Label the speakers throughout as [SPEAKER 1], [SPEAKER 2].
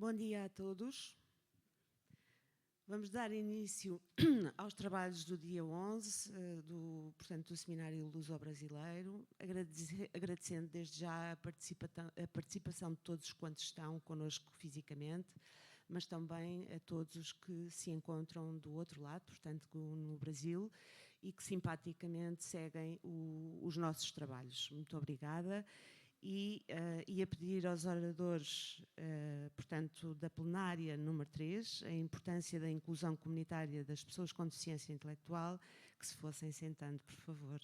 [SPEAKER 1] Bom dia a todos. Vamos dar início aos trabalhos do dia 11, do Seminário Luso-Brasileiro, agradecendo desde já a participação de todos quantos estão connosco fisicamente, mas também a todos os que se encontram do outro lado, portanto no Brasil, e que simpaticamente seguem os nossos trabalhos. Muito obrigada. E a pedir aos oradores, portanto, da plenária número 3, a importância da inclusão comunitária das pessoas com deficiência intelectual, que se fossem sentando, por favor.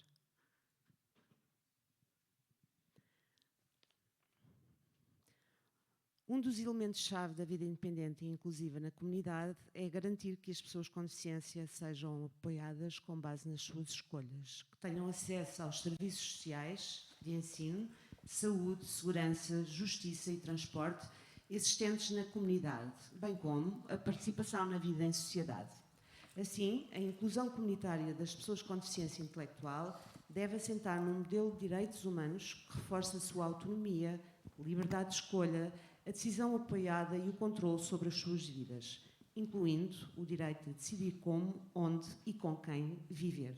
[SPEAKER 1] Um dos elementos-chave da vida independente e inclusiva na comunidade é garantir que as pessoas com deficiência sejam apoiadas com base nas suas escolhas, que tenham acesso aos serviços sociais, de ensino, saúde, segurança, justiça e transporte existentes na comunidade, bem como a participação na vida em sociedade. Assim, a inclusão comunitária das pessoas com deficiência intelectual deve assentar num modelo de direitos humanos que reforça a sua autonomia, liberdade de escolha, a decisão apoiada e o controle sobre as suas vidas, incluindo o direito de decidir como, onde e com quem viver.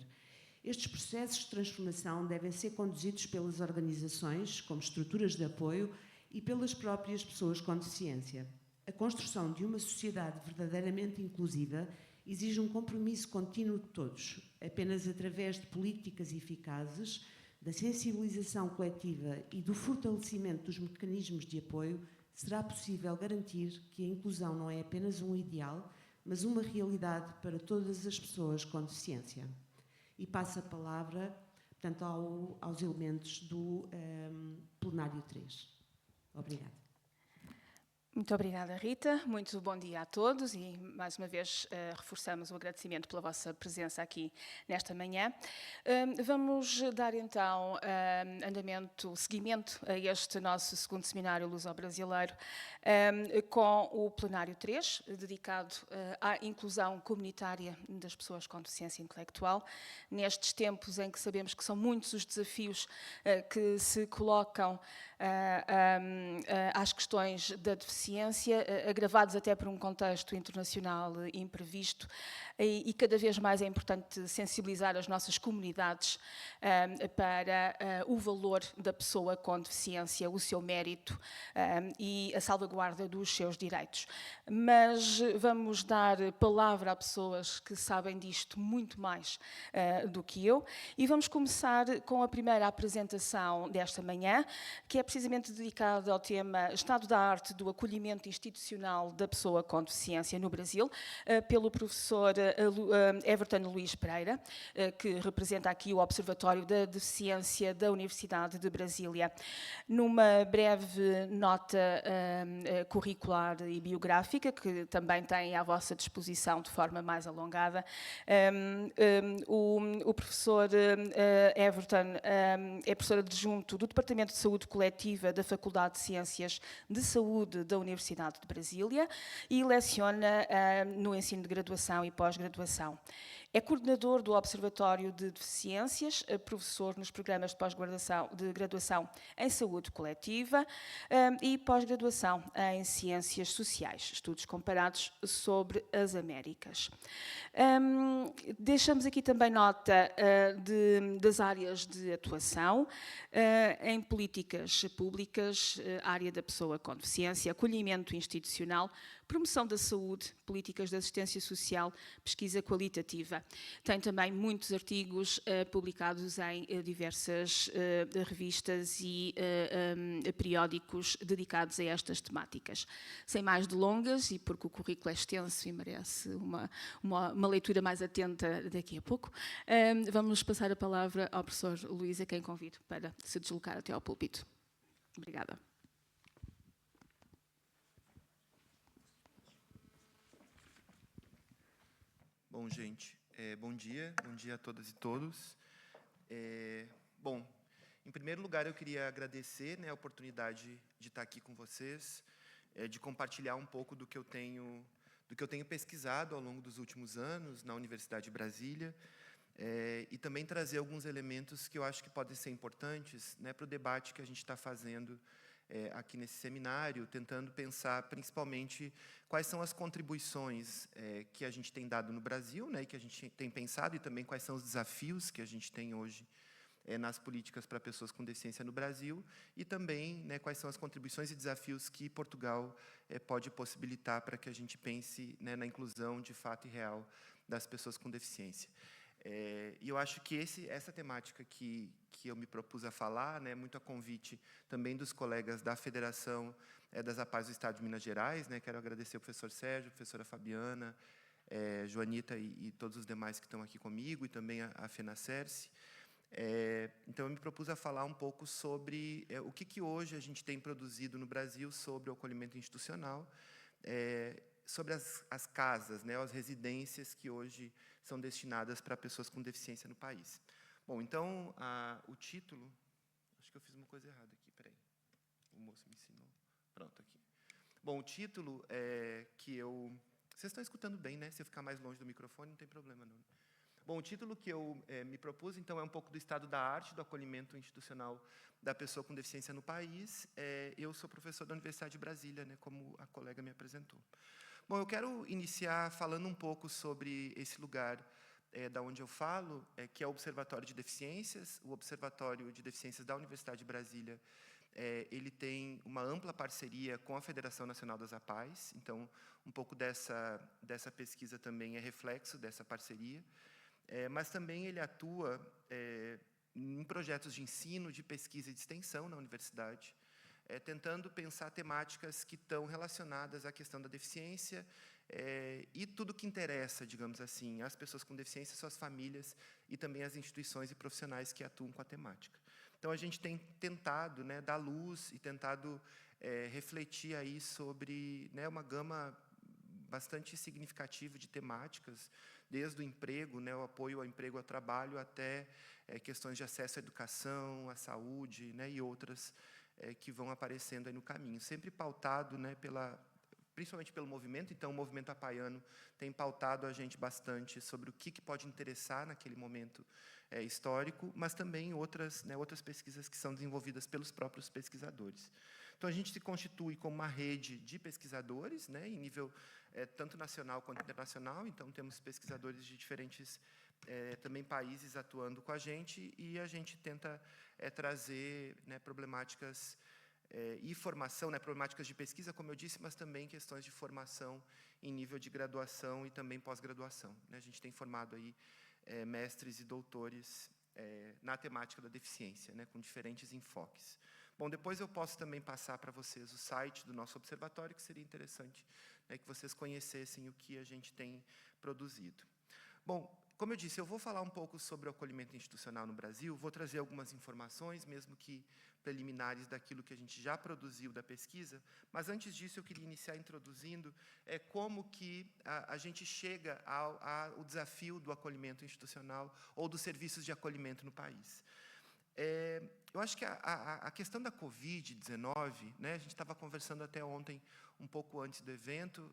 [SPEAKER 1] Estes processos de transformação devem ser conduzidos pelas organizações, como estruturas de apoio, e pelas próprias pessoas com deficiência. A construção de uma sociedade verdadeiramente inclusiva exige um compromisso contínuo de todos. Apenas através de políticas eficazes, da sensibilização coletiva e do fortalecimento dos mecanismos de apoio, será possível garantir que a inclusão não é apenas um ideal, mas uma realidade para todas as pessoas com deficiência. E passo a palavra, portanto, aos elementos do plenário 3. Obrigada.
[SPEAKER 2] Muito obrigada, Rita. Muito bom dia a todos e, mais uma vez, reforçamos o agradecimento pela vossa presença aqui nesta manhã. Vamos dar, então, seguimento a este nosso segundo Seminário Luso-Brasileiro com o Plenário 3, dedicado à inclusão comunitária das pessoas com deficiência intelectual. Nestes tempos em que sabemos que são muitos os desafios que se colocam às questões da deficiência, agravados até por um contexto internacional imprevisto, e cada vez mais é importante sensibilizar as nossas comunidades para o valor da pessoa com deficiência, o seu mérito e a salvaguarda dos seus direitos. Mas vamos dar palavra a pessoas que sabem disto muito mais do que eu, e vamos começar com a primeira apresentação desta manhã, que é precisamente dedicada ao tema Estado da Arte do Acolhimento Institucional da Pessoa com Deficiência no Brasil, pelo professor Everton Luís Pereira, que representa aqui o Observatório da Deficiência da Universidade de Brasília. Numa breve nota curricular e biográfica, que também tem à vossa disposição de forma mais alongada, o professor Everton é professor adjunto do Departamento de Saúde Coletiva da Faculdade de Ciências de Saúde da Universidade de Brasília e leciona no ensino de graduação e pós-graduação. É coordenador do Observatório de Deficiências, professor nos programas de graduação em Saúde Coletiva e pós-graduação em Ciências Sociais, estudos comparados sobre as Américas. Deixamos aqui também nota das áreas de atuação em políticas públicas, área da pessoa com deficiência, acolhimento institucional, promoção da saúde, políticas de assistência social, pesquisa qualitativa. Tem também muitos artigos publicados em diversas revistas e periódicos dedicados a estas temáticas. Sem mais delongas, e porque o currículo é extenso e merece uma leitura mais atenta daqui a pouco, vamos passar a palavra ao professor Luís, a quem convido para se deslocar até ao púlpito. Obrigada.
[SPEAKER 3] Bom, gente, bom dia a todas e todos. Bom, em primeiro lugar, eu queria agradecer a oportunidade de estar aqui com vocês, de compartilhar um pouco do que eu tenho pesquisado ao longo dos últimos anos na Universidade de Brasília, e também trazer alguns elementos que eu acho que podem ser importantes para o debate que a gente está fazendo aqui nesse seminário, tentando pensar principalmente quais são as contribuições que a gente tem dado no Brasil, né, e que a gente tem pensado, e também quais são os desafios que a gente tem hoje nas políticas para pessoas com deficiência no Brasil, e também, né, quais são as contribuições e desafios que Portugal pode possibilitar para que a gente pense, né, na inclusão de fato e real das pessoas com deficiência. E eu acho que essa temática que eu me propus a falar, né, muito a convite também dos colegas da Federação das APAES do Estado de Minas Gerais, né, quero agradecer ao professor Sérgio, a professora Fabiana, Joanita e todos os demais que estão aqui comigo, e também a FENACERSE. Então, eu me propus a falar um pouco sobre o que hoje a gente tem produzido no Brasil sobre o acolhimento institucional, sobre as casas, né, as residências que hoje são destinadas para pessoas com deficiência no país. Bom, então, o título... Acho que eu fiz uma coisa errada aqui, peraí. O moço me ensinou. Pronto, aqui. Bom, o título que eu... Vocês estão escutando bem, né? Se eu ficar mais longe do microfone, não tem problema, não. Bom, o título que eu me propus, então, é um pouco do estado da arte, do acolhimento institucional da pessoa com deficiência no país. Eu sou professor da Universidade de Brasília, né, como a colega me apresentou. Bom, eu quero iniciar falando um pouco sobre esse lugar da onde eu falo, que é o Observatório de Deficiências. O Observatório de Deficiências da Universidade de Brasília, ele tem uma ampla parceria com a Federação Nacional das APAES, então, um pouco dessa pesquisa também é reflexo dessa parceria. Mas também ele atua em projetos de ensino, de pesquisa e de extensão na universidade, tentando pensar temáticas que estão relacionadas à questão da deficiência e tudo que interessa, digamos assim, às pessoas com deficiência, suas famílias e também às instituições e profissionais que atuam com a temática. Então, a gente tem tentado, né, dar luz e tentado refletir aí sobre, né, uma gama bastante significativa de temáticas, desde o emprego, né, o apoio ao emprego, ao trabalho, até questões de acesso à educação, à saúde, né, e outras que vão aparecendo aí no caminho, sempre pautado, né, principalmente pelo movimento. Então, o movimento apaiano tem pautado a gente bastante sobre o que pode interessar naquele momento histórico, mas também outras pesquisas que são desenvolvidas pelos próprios pesquisadores. Então, a gente se constitui como uma rede de pesquisadores, né, em nível tanto nacional quanto internacional. Então, temos pesquisadores de diferentes também países atuando com a gente, e a gente tenta trazer, né, problemáticas e formação, né, problemáticas de pesquisa, como eu disse, mas também questões de formação em nível de graduação e também pós-graduação, né? A gente tem formado aí mestres e doutores na temática da deficiência, né, com diferentes enfoques. Bom, depois eu posso também passar para vocês o site do nosso observatório, que seria interessante, né, que vocês conhecessem o que a gente tem produzido. Bom, como eu disse, eu vou falar um pouco sobre o acolhimento institucional no Brasil, vou trazer algumas informações, mesmo que preliminares daquilo que a gente já produziu da pesquisa, mas antes disso eu queria iniciar introduzindo como que a gente chega ao desafio do acolhimento institucional ou dos serviços de acolhimento no país. Eu acho que a questão da Covid-19, né, a gente estava conversando até ontem, um pouco antes do evento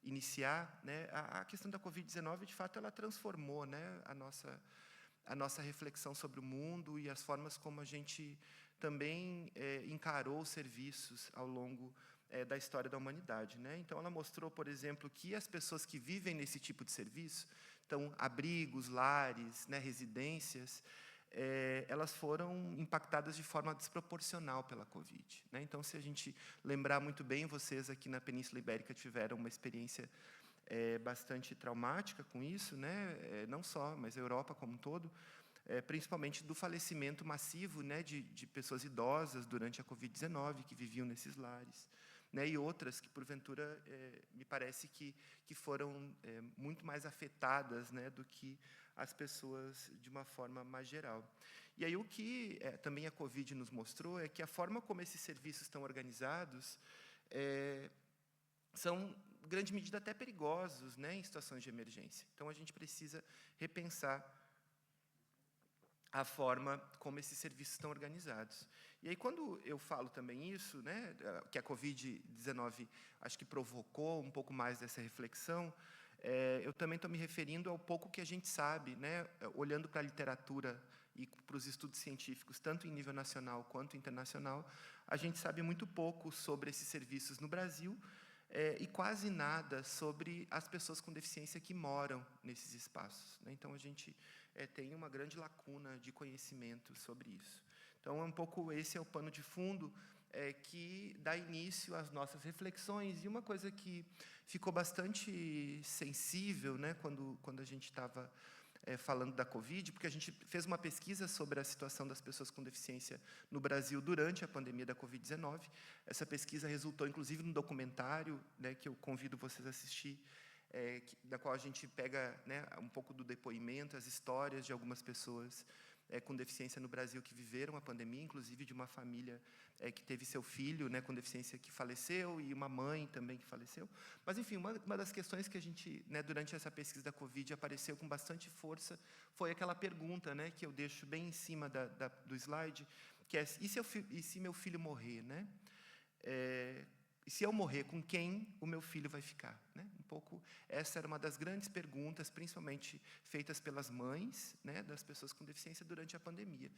[SPEAKER 3] iniciar, né, a questão da Covid-19, de fato, ela transformou, né, a nossa reflexão sobre o mundo e as formas como a gente também encarou os serviços ao longo da história da humanidade, né? Então, ela mostrou, por exemplo, que as pessoas que vivem nesse tipo de serviço, então, abrigos, lares, né, residências, elas foram impactadas de forma desproporcional pela Covid, né? Então, se a gente lembrar muito bem, vocês aqui na Península Ibérica tiveram uma experiência bastante traumática com isso, né? Não só, mas a Europa como um todo, principalmente do falecimento massivo, né, de pessoas idosas durante a Covid-19, que viviam nesses lares, né, e outras que, porventura, me parece que foram muito mais afetadas, né, do que as pessoas de uma forma mais geral. E aí o que também a Covid nos mostrou é que a forma como esses serviços estão organizados são, em grande medida, até perigosos, né, em situações de emergência. Então, a gente precisa repensar a forma como esses serviços estão organizados. E aí, quando eu falo também isso, né, que a Covid-19 acho que provocou um pouco mais dessa reflexão, eu também estou me referindo ao pouco que a gente sabe, né, olhando para a literatura e para os estudos científicos, tanto em nível nacional quanto internacional, a gente sabe muito pouco sobre esses serviços no Brasil, e quase nada sobre as pessoas com deficiência que moram nesses espaços, né? Então, a gente tem uma grande lacuna de conhecimento sobre isso. Então, um pouco esse é o pano de fundo que dá início às nossas reflexões. E uma coisa que ficou bastante sensível, né, quando a gente estava falando da Covid, porque a gente fez uma pesquisa sobre a situação das pessoas com deficiência no Brasil durante a pandemia da Covid-19. Essa pesquisa resultou, inclusive, num documentário, né, que eu convido vocês a assistir, da qual a gente pega, né, um pouco do depoimento, as histórias de algumas pessoas com deficiência no Brasil que viveram a pandemia, inclusive de uma família que teve seu filho, né, com deficiência que faleceu e uma mãe também que faleceu. Mas, enfim, uma das questões que a gente, né, durante essa pesquisa da Covid, apareceu com bastante força foi aquela pergunta, né, que eu deixo bem em cima do slide, que é: e se meu filho morrer, né? E se eu morrer, com quem o meu filho vai ficar? Né? Um pouco, essa era uma das grandes perguntas, principalmente feitas pelas mães, né, das pessoas com deficiência durante a pandemia.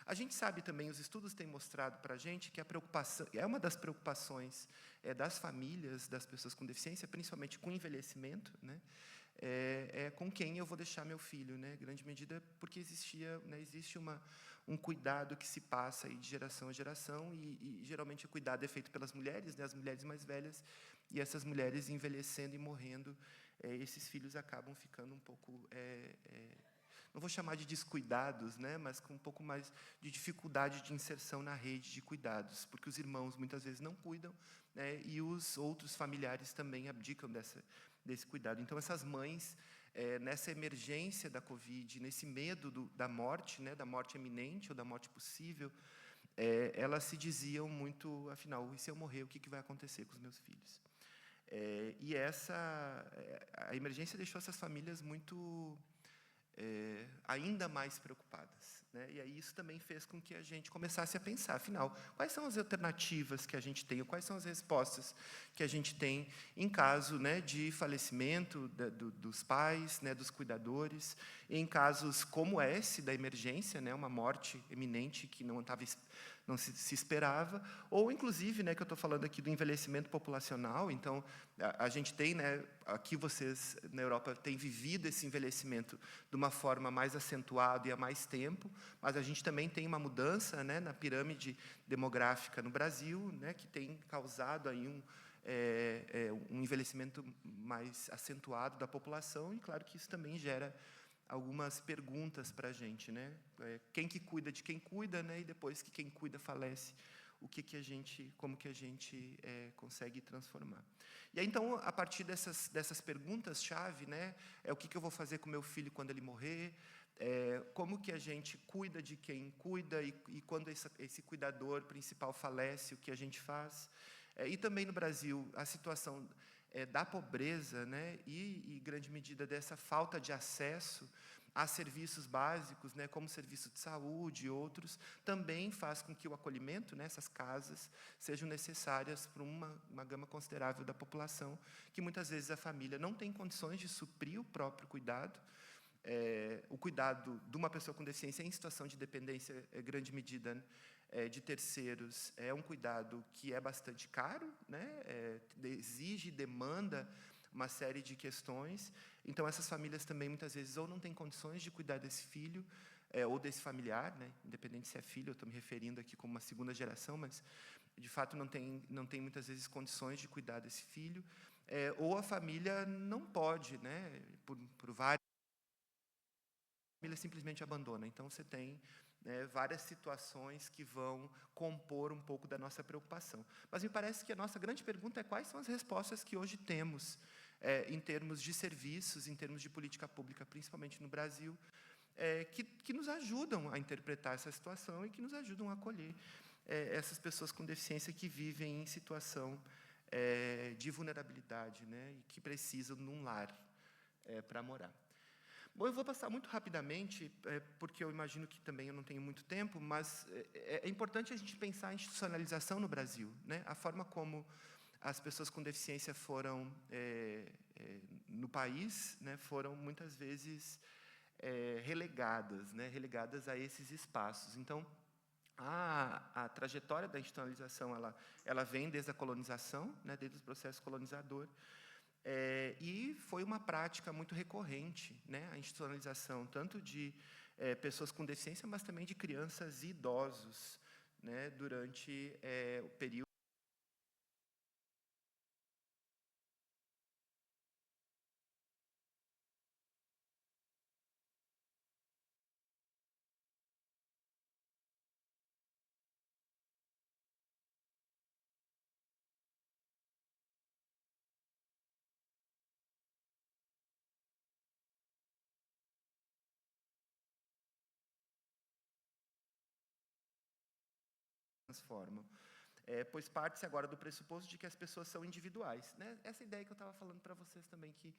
[SPEAKER 3] A gente sabe também, os estudos têm mostrado para a gente que a preocupação, é uma das preocupações das famílias, das pessoas com deficiência, principalmente com envelhecimento, né, com quem eu vou deixar meu filho, né, grande medida porque existe um cuidado que se passa aí de geração a geração e geralmente o cuidado é feito pelas mulheres, né, as mulheres mais velhas, e essas mulheres envelhecendo e morrendo, esses filhos acabam ficando um pouco, não vou chamar de descuidados, né, mas com um pouco mais de dificuldade de inserção na rede de cuidados, porque os irmãos muitas vezes não cuidam, né, e os outros familiares também abdicam desse cuidado. Então, essas mães, nessa emergência da Covid, nesse medo da morte, né, da morte iminente ou da morte possível, elas se diziam muito, afinal, e se eu morrer, o que vai acontecer com os meus filhos? E a emergência deixou essas famílias muito ainda mais preocupadas, né? E aí isso também fez com que a gente começasse a pensar, afinal, quais são as alternativas que a gente tem, quais são as respostas que a gente tem em caso, né, de falecimento dos pais, né, dos cuidadores, em casos como esse da emergência, né, uma morte iminente que não se esperava, ou inclusive, né, que eu estou falando aqui do envelhecimento populacional. Então, a gente tem, né, aqui vocês na Europa têm vivido esse envelhecimento de uma forma mais acentuada e há mais tempo, mas a gente também tem uma mudança, né, na pirâmide demográfica no Brasil, né, que tem causado aí um envelhecimento mais acentuado da população, e claro que isso também gera algumas perguntas para a gente, né? Quem que cuida de quem cuida, né? E depois que quem cuida falece, como que a gente consegue transformar? E aí, então, a partir dessas perguntas-chave, né? O que eu vou fazer com meu filho quando ele morrer? Como que a gente cuida de quem cuida e quando esse cuidador principal falece, o que a gente faz? E também no Brasil, a situação da pobreza, né, e grande medida dessa falta de acesso a serviços básicos, né, como serviço de saúde e outros, também faz com que o acolhimento nessas casas sejam necessárias para uma gama considerável da população, que muitas vezes a família não tem condições de suprir o próprio cuidado. O cuidado de uma pessoa com deficiência em situação de dependência, grande medida, né, de terceiros, é um cuidado que é bastante caro, né? Exige, demanda uma série de questões. Então, essas famílias também, muitas vezes, ou não têm condições de cuidar desse filho, ou desse familiar, né? Independente se é filho, eu estou me referindo aqui como uma segunda geração, mas, de fato, não tem muitas vezes condições de cuidar desse filho, ou a família não pode, né? Por várias, a família simplesmente abandona. Então, você tem várias situações que vão compor um pouco da nossa preocupação. Mas me parece que a nossa grande pergunta é quais são as respostas que hoje temos em termos de serviços, em termos de política pública, principalmente no Brasil, que nos ajudam a interpretar essa situação e que nos ajudam a acolher essas pessoas com deficiência que vivem em situação de vulnerabilidade, né, e que precisam de um lar para morar. Bom, eu vou passar muito rapidamente, porque eu imagino que também eu não tenho muito tempo, mas é importante a gente pensar a institucionalização no Brasil, né? A forma como as pessoas com deficiência foram no país, né, foram muitas vezes relegadas, né, relegadas a esses espaços. Então, a trajetória da institucionalização ela vem desde a colonização, né, desde o processo colonizador, e foi uma prática muito recorrente, né, a institucionalização tanto de pessoas com deficiência, mas também de crianças e idosos, né, durante o período transformam. Pois parte-se agora do pressuposto de que as pessoas são individuais, né? Essa ideia que eu estava falando para vocês também, que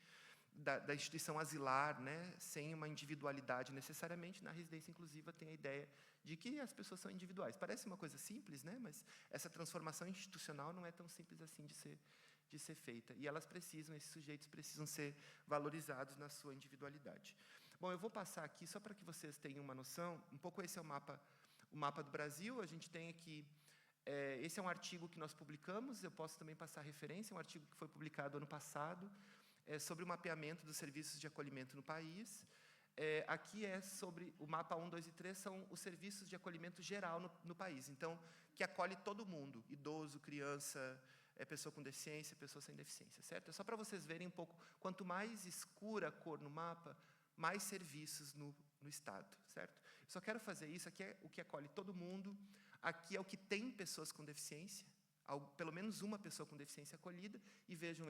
[SPEAKER 3] da instituição asilar, né, sem uma individualidade necessariamente, na residência inclusiva tem a ideia de que as pessoas são individuais. Parece uma coisa simples, né, mas essa transformação institucional não é tão simples assim de ser feita. E elas precisam, esses sujeitos precisam ser valorizados na sua individualidade. Bom, eu vou passar aqui, só para que vocês tenham uma noção, um pouco esse é o mapa do Brasil. A gente tem aqui, esse é um artigo que nós publicamos, eu posso também passar referência, é um artigo que foi publicado ano passado, sobre o mapeamento dos serviços de acolhimento no país. Aqui é sobre o mapa 1, 2 e 3, são os serviços de acolhimento geral no país, então, que acolhe todo mundo, idoso, criança, pessoa com deficiência, pessoa sem deficiência, certo? É só para vocês verem um pouco, quanto mais escura a cor no mapa, mais serviços no Estado, certo? Eu só quero fazer isso, aqui é o que acolhe todo mundo, aqui é o que tem pessoas com deficiência, pelo menos uma pessoa com deficiência acolhida, e vejam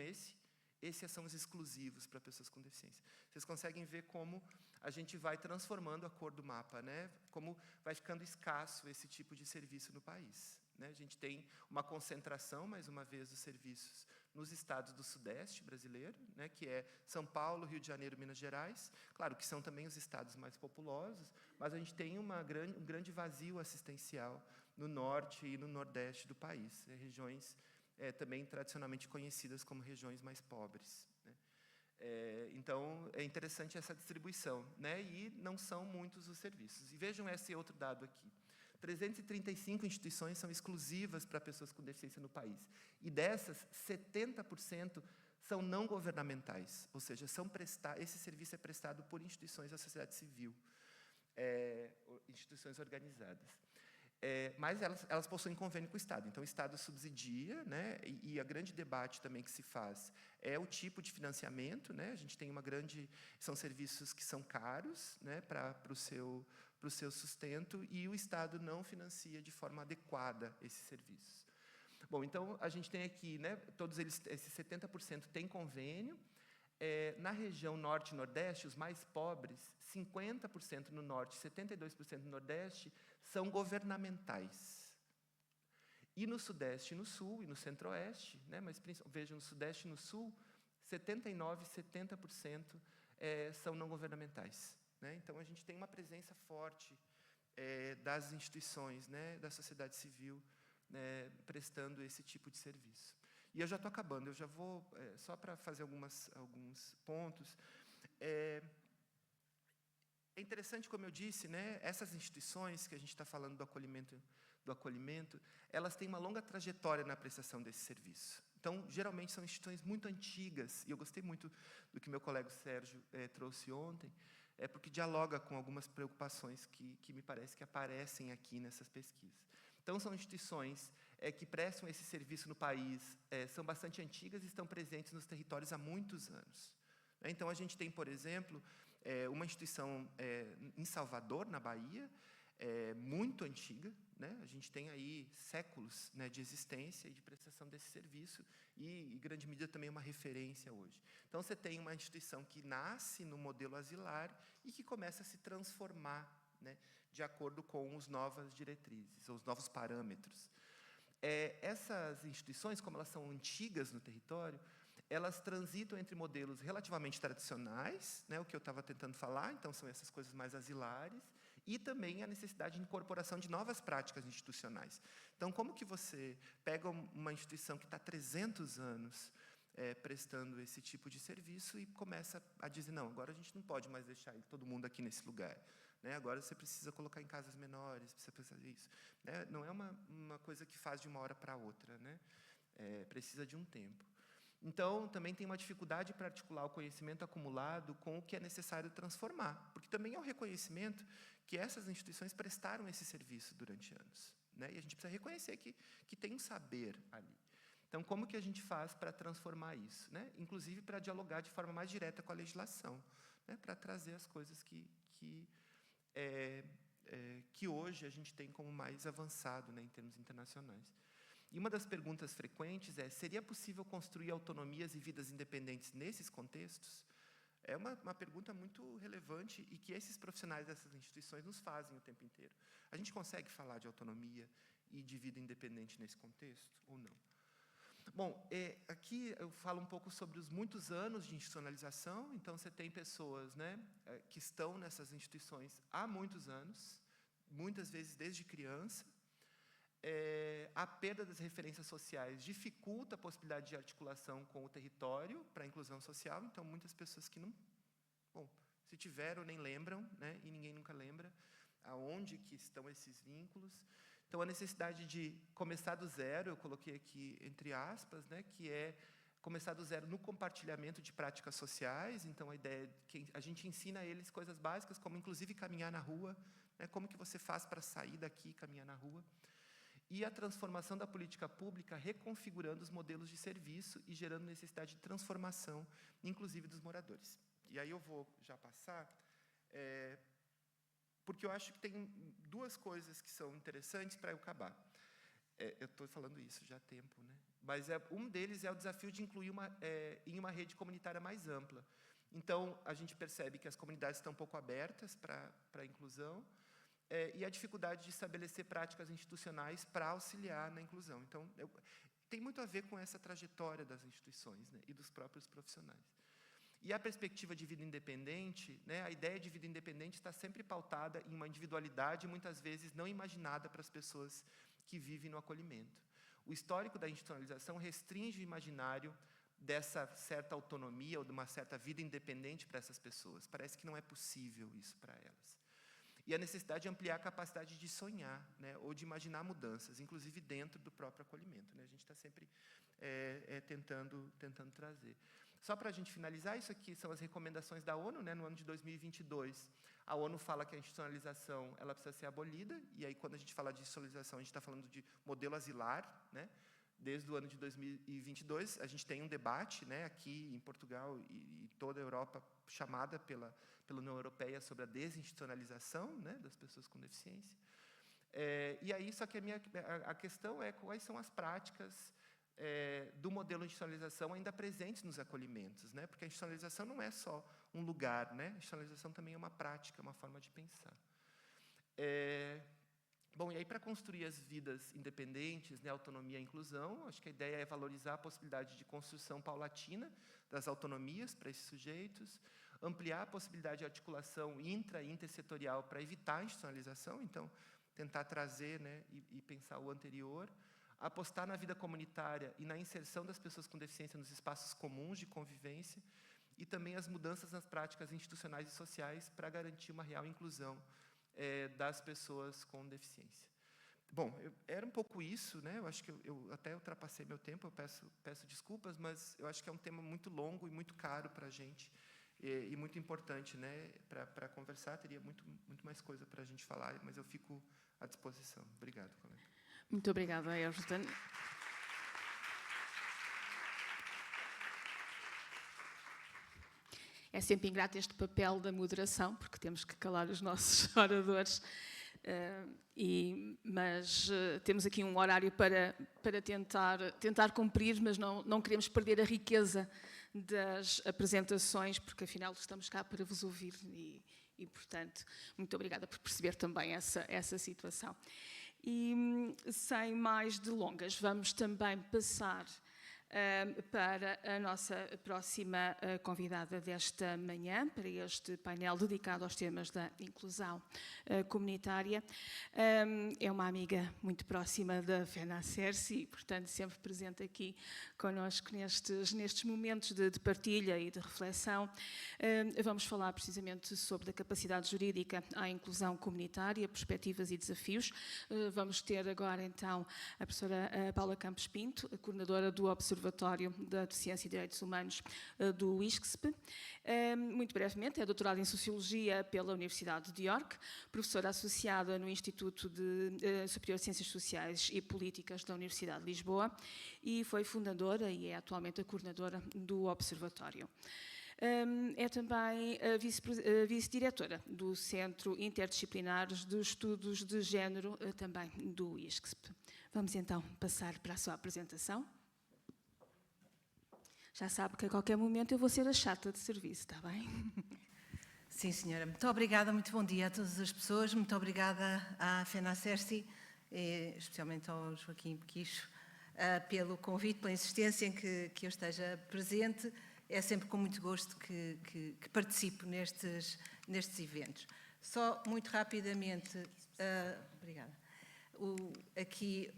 [SPEAKER 3] esses são os exclusivos para pessoas com deficiência. Vocês conseguem ver como a gente vai transformando a cor do mapa, né? Como vai ficando escasso esse tipo de serviço no país, né? A gente tem uma concentração, mais uma vez, dos serviços nos estados do Sudeste brasileiro, né? Que é São Paulo, Rio de Janeiro, Minas Gerais. Claro que são também os estados mais populosos, mas a gente tem um grande vazio assistencial no Norte e no Nordeste do país, regiões também tradicionalmente conhecidas como regiões mais pobres, né? Então, é interessante essa distribuição, né? E não são muitos os serviços. E vejam esse outro dado aqui. 335 instituições são exclusivas para pessoas com deficiência no país. E dessas, 70% são não governamentais, ou seja, esse serviço é prestado por instituições da sociedade civil, instituições organizadas. Mas elas possuem convênio com o Estado. Então, o Estado subsidia, né, e a grande debate também que se faz é o tipo de financiamento, né? A gente tem são serviços que são caros, né, para o seu sustento, e o Estado não financia de forma adequada esses serviços. Bom, então, a gente tem aqui, né, todos eles, esses 70% têm convênio. Na região Norte e Nordeste, os mais pobres, 50% no Norte, 72% no Nordeste, são governamentais. E no Sudeste e no Sul, e no Centro-Oeste, né, mas vejam, no Sudeste e no Sul, 79%, 70% são não governamentais, né? Então, a gente tem uma presença forte das instituições, né, da sociedade civil, né, prestando esse tipo de serviço. E eu já estou acabando, eu já vou, só para fazer alguns pontos. É interessante, como eu disse, né, essas instituições que a gente está falando do acolhimento, elas têm uma longa trajetória na prestação desse serviço. Então, geralmente, são instituições muito antigas, e eu gostei muito do que meu colega Sérgio trouxe ontem, porque dialoga com algumas preocupações que me parece que aparecem aqui nessas pesquisas. Então, são instituições que prestam esse serviço no país, são bastante antigas e estão presentes nos territórios há muitos anos. Então, a gente tem, por exemplo, uma instituição em Salvador, na Bahia, muito antiga, né? A gente tem aí séculos, né, de existência e de prestação desse serviço, e, em grande medida, também uma referência hoje. Então, você tem uma instituição que nasce no modelo asilar e que começa a se transformar, né, de acordo com as novas diretrizes, os novos parâmetros. Essas instituições, como elas são antigas no território, elas transitam entre modelos relativamente tradicionais, né, o que eu estava tentando falar, então são essas coisas mais asilares, e também a necessidade de incorporação de novas práticas institucionais. Então, como que você pega uma instituição que está há 300 anos prestando esse tipo de serviço e começa a dizer, não, agora a gente não pode mais deixar todo mundo aqui nesse lugar. Né? Agora você precisa colocar em casas menores, precisa fazer isso. Né? Não é uma coisa que faz de uma hora para outra, né? Precisa de um tempo. Então, também tem uma dificuldade para articular o conhecimento acumulado com o que é necessário transformar, porque também é o reconhecimento que essas instituições prestaram esse serviço durante anos. Né? E a gente precisa reconhecer que tem um saber ali. Então, como que a gente faz para transformar isso? Né? Inclusive para dialogar de forma mais direta com a legislação, né? Para trazer as coisas que hoje a gente tem como mais avançado, né, em termos internacionais. E uma das perguntas frequentes é, seria possível construir autonomias e vidas independentes nesses contextos? É uma pergunta muito relevante e que esses profissionais dessas instituições nos fazem o tempo inteiro. A gente consegue falar de autonomia e de vida independente nesse contexto ou não? Bom, aqui eu falo um pouco sobre os muitos anos de institucionalização. Então, você tem pessoas, né, que estão nessas instituições há muitos anos, muitas vezes desde criança. A perda das referências sociais dificulta a possibilidade de articulação com o território para a inclusão social. Então, muitas pessoas que não... Bom, se tiveram, nem lembram, né, e ninguém nunca lembra aonde que estão esses vínculos. Então, a necessidade de começar do zero, eu coloquei aqui entre aspas, né, que é começar do zero no compartilhamento de práticas sociais. Então, a ideia é que a gente ensina a eles coisas básicas, como, inclusive, caminhar na rua, né, como que você faz para sair daqui e caminhar na rua. E a transformação da política pública, reconfigurando os modelos de serviço e gerando necessidade de transformação, inclusive dos moradores. E aí eu vou já passar... porque eu acho que tem duas coisas que são interessantes para eu acabar. Eu estou falando isso já há tempo, né? Mas um deles é o desafio de incluir em uma rede comunitária mais ampla. Então, a gente percebe que as comunidades estão um pouco abertas para a inclusão, e a dificuldade de estabelecer práticas institucionais para auxiliar na inclusão. Então, tem muito a ver com essa trajetória das instituições, né, e dos próprios profissionais. E a perspectiva de vida independente, né, a ideia de vida independente está sempre pautada em uma individualidade, muitas vezes não imaginada para as pessoas que vivem no acolhimento. O histórico da institucionalização restringe o imaginário dessa certa autonomia ou de uma certa vida independente para essas pessoas. Parece que não é possível isso para elas. E a necessidade de ampliar a capacidade de sonhar, né, ou de imaginar mudanças, inclusive dentro do próprio acolhimento. Né? A gente está sempre tentando trazer. Só para a gente finalizar, isso aqui são as recomendações da ONU, né, no ano de 2022. A ONU fala que a institucionalização ela precisa ser abolida, e aí, quando a gente fala de institucionalização, a gente está falando de modelo asilar. Né? Desde o ano de 2022, a gente tem um debate, né, aqui em Portugal e toda a Europa, chamada pela União Europeia sobre a desinstitucionalização, né, das pessoas com deficiência. E aí, só que a questão é quais são as práticas do modelo de institucionalização ainda presentes nos acolhimentos, né? Porque a institucionalização não é só um lugar, né? A institucionalização também é uma prática, uma forma de pensar. Bom, e aí, para construir as vidas independentes, né, autonomia e inclusão, acho que a ideia é valorizar a possibilidade de construção paulatina das autonomias para esses sujeitos, ampliar a possibilidade de articulação intra- e intersetorial para evitar a institucionalização, então, tentar trazer, né, e pensar o anterior, apostar na vida comunitária e na inserção das pessoas com deficiência nos espaços comuns de convivência e também as mudanças nas práticas institucionais e sociais para garantir uma real inclusão das pessoas com deficiência. Bom, era um pouco isso, né? Eu acho que eu até ultrapassei meu tempo, eu peço desculpas, mas eu acho que é um tema muito longo e muito caro para a gente e muito importante, né? Para conversar, teria muito mais coisa para a gente falar, mas eu fico à disposição. Obrigado, colega.
[SPEAKER 2] Muito obrigada, Ayrton. É sempre ingrato este papel da moderação, porque temos que calar os nossos oradores, mas temos aqui um horário para tentar cumprir, mas não queremos perder a riqueza das apresentações, porque afinal estamos cá para vos ouvir e portanto, muito obrigada por perceber também essa situação. E sem mais delongas, vamos também passar para a nossa próxima convidada desta manhã, para este painel dedicado aos temas da inclusão comunitária. É uma amiga muito próxima da FENACERSI e, portanto, sempre presente aqui connosco nestes momentos de partilha e de reflexão. Vamos falar precisamente sobre a capacidade jurídica à inclusão comunitária, perspectivas e desafios. Vamos ter agora, então, a professora Paula Campos Pinto, a coordenadora do Observatório da Deficiência e Direitos Humanos do ISCSP. Muito brevemente, é doutorada em Sociologia pela Universidade de York, professora associada no Instituto Superior de Ciências Sociais e Políticas da Universidade de Lisboa e foi fundadora e é atualmente a coordenadora do Observatório. É também a vice-diretora do Centro Interdisciplinar de Estudos de Género, também do ISCSP. Vamos então passar para a sua apresentação. Já sabe que a qualquer momento eu vou ser a chata de serviço, está bem?
[SPEAKER 4] Sim, senhora. Muito obrigada, muito bom dia a todas as pessoas. Muito obrigada à FENACERSI, especialmente ao Joaquim Pequicho, pelo convite, pela insistência em que eu esteja presente. É sempre com muito gosto que participo nestes eventos. Só muito rapidamente, obrigada, aqui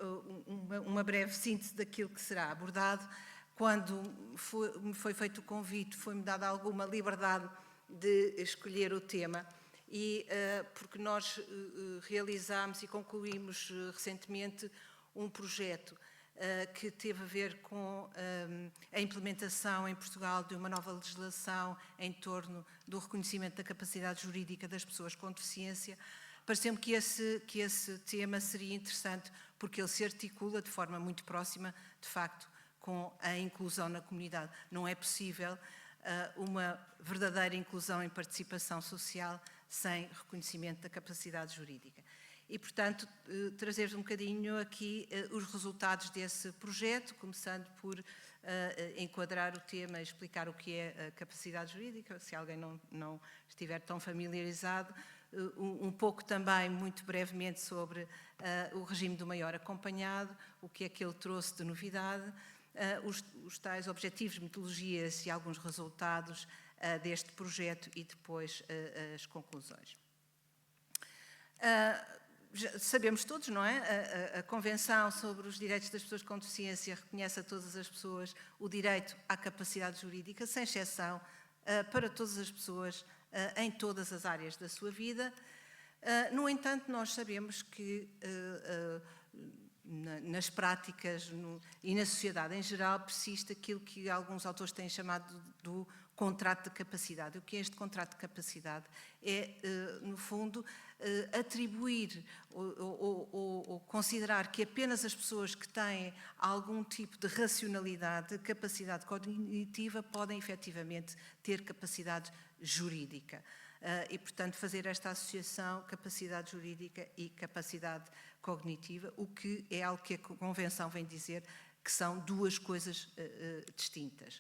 [SPEAKER 4] uma breve síntese daquilo que será abordado. Quando me foi feito o convite, foi-me dada alguma liberdade de escolher o tema, e porque nós realizámos e concluímos recentemente um projeto que teve a ver com a implementação em Portugal de uma nova legislação em torno do reconhecimento da capacidade jurídica das pessoas com deficiência. Pareceu-me que esse tema seria interessante porque ele se articula de forma muito próxima, de facto, com a inclusão na comunidade. Não é possível uma verdadeira inclusão em participação social sem reconhecimento da capacidade jurídica. E, portanto, trazer um bocadinho aqui os resultados desse projeto, começando por enquadrar o tema e explicar o que é a capacidade jurídica, se alguém não estiver tão familiarizado, um pouco também, muito brevemente, sobre o regime do maior acompanhado, o que é que ele trouxe de novidade, os tais objetivos, metodologias e alguns resultados deste projeto e depois as conclusões. Sabemos todos, não é? A Convenção sobre os Direitos das Pessoas com Deficiência reconhece a todas as pessoas o direito à capacidade jurídica, sem exceção, para todas as pessoas em todas as áreas da sua vida. No entanto, nós sabemos que nas práticas e na sociedade em geral persiste aquilo que alguns autores têm chamado do contrato de capacidade. O que é este contrato de capacidade? É, no fundo, atribuir ou considerar que apenas as pessoas que têm algum tipo de racionalidade, de capacidade cognitiva, podem efetivamente ter capacidade jurídica. E, portanto, fazer esta associação capacidade jurídica e capacidade cognitiva, o que é algo que a Convenção vem dizer que são duas coisas distintas.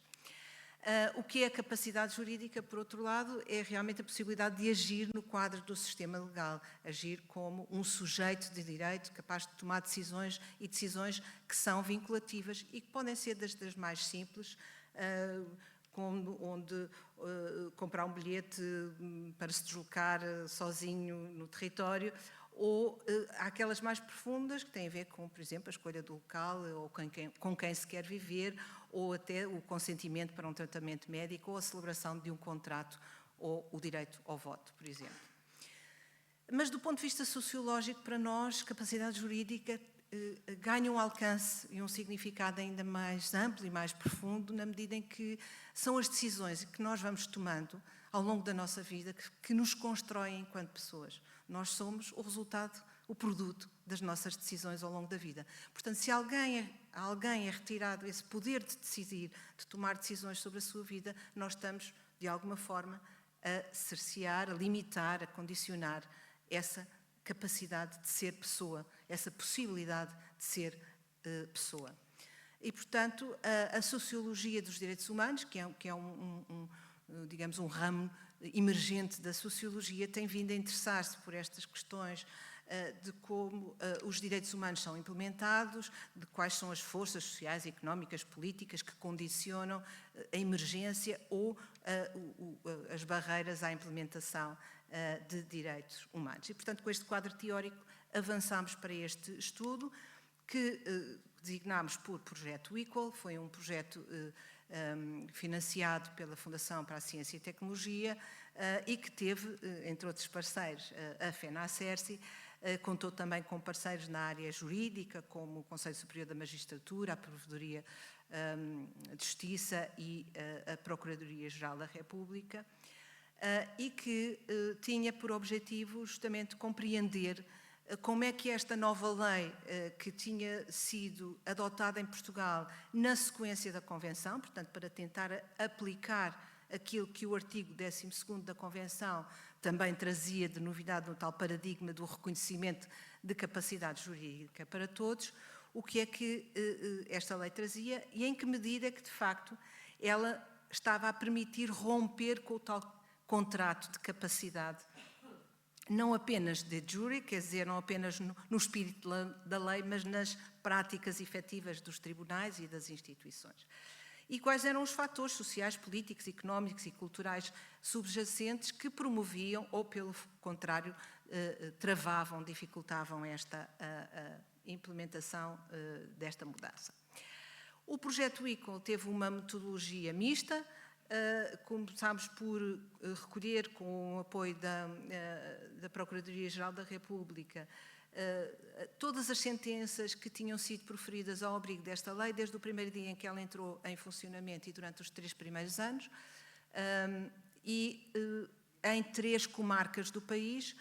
[SPEAKER 4] O que é a capacidade jurídica, por outro lado, é realmente a possibilidade de agir no quadro do sistema legal, agir como um sujeito de direito capaz de tomar decisões e decisões que são vinculativas e que podem ser das mais simples, onde comprar um bilhete para se deslocar sozinho no território, ou aquelas mais profundas que têm a ver com, por exemplo, a escolha do local ou com quem se quer viver, ou até o consentimento para um tratamento médico ou a celebração de um contrato ou o direito ao voto, por exemplo. Mas do ponto de vista sociológico, para nós, capacidade jurídica ganha um alcance e um significado ainda mais amplo e mais profundo na medida em que são as decisões que nós vamos tomando ao longo da nossa vida que nos constroem enquanto pessoas. Nós somos o resultado, o produto das nossas decisões ao longo da vida. Portanto, se a alguém é retirado esse poder de decidir, de tomar decisões sobre a sua vida, nós estamos, de alguma forma, a cercear, a limitar, a condicionar essa capacidade de ser pessoa, essa possibilidade de ser pessoa. E, portanto, a sociologia dos direitos humanos, que é digamos, um ramo emergente da sociologia, tem vindo a interessar-se por estas questões de como os direitos humanos são implementados, de quais são as forças sociais, económicas, políticas que condicionam a emergência ou as barreiras à implementação de direitos humanos. E, portanto, com este quadro teórico, avançámos para este estudo, que designámos por Projeto Equal. Foi um projeto financiado pela Fundação para a Ciência e Tecnologia e que teve, entre outros parceiros, a FENACERSI. Contou também com parceiros na área jurídica, como o Conselho Superior da Magistratura, a Provedoria de Justiça e a Procuradoria-Geral da República, e que tinha por objetivo justamente compreender como é que esta nova lei que tinha sido adotada em Portugal na sequência da Convenção, portanto, para tentar aplicar aquilo que o artigo 12º da Convenção também trazia de novidade no tal paradigma do reconhecimento de capacidade jurídica para todos, o que é que esta lei trazia e em que medida é que, de facto, ela estava a permitir romper com o tal contrato de capacidade, não apenas de jure, quer dizer, não apenas no espírito da lei, mas nas práticas efetivas dos tribunais e das instituições. E quais eram os fatores sociais, políticos, económicos e culturais subjacentes que promoviam ou, pelo contrário, travavam, dificultavam esta implementação desta mudança. O projeto Equal teve uma metodologia mista. Começámos por recolher, com o apoio da Procuradoria-Geral da República, todas as sentenças que tinham sido proferidas ao abrigo desta lei, desde o primeiro dia em que ela entrou em funcionamento e durante os 3 primeiros anos, e em 3 comarcas do país,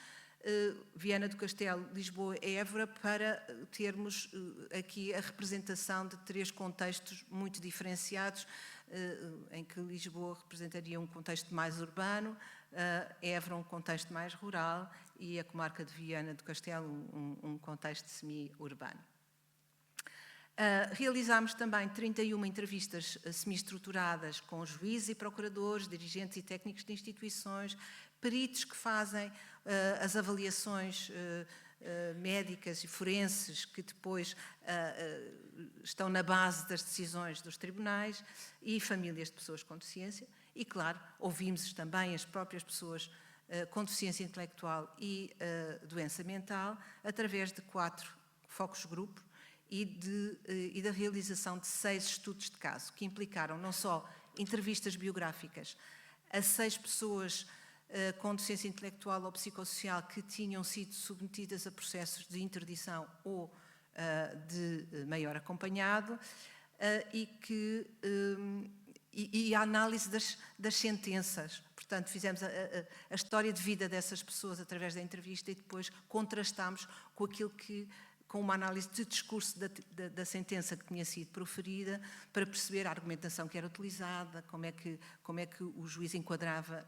[SPEAKER 4] Viana do Castelo, Lisboa e Évora, para termos aqui a representação de 3 contextos muito diferenciados, em que Lisboa representaria um contexto mais urbano, Évora um contexto mais rural e a comarca de Viana do Castelo um contexto semi-urbano. Realizámos também 31 entrevistas semi-estruturadas com juízes e procuradores, dirigentes e técnicos de instituições, peritos que fazem as avaliações médicas e forenses que depois estão na base das decisões dos tribunais e famílias de pessoas com deficiência. E, claro, ouvimos também as próprias pessoas com deficiência intelectual e doença mental através de 4 focus-grupo e da realização de 6 estudos de caso, que implicaram não só entrevistas biográficas a 6 pessoas com deficiência intelectual ou psicossocial que tinham sido submetidas a processos de interdição ou de maior acompanhado e a análise das sentenças. Portanto, fizemos a história de vida dessas pessoas através da entrevista e depois contrastámos com aquilo com uma análise de discurso da sentença que tinha sido proferida, para perceber a argumentação que era utilizada, como é que o juiz enquadrava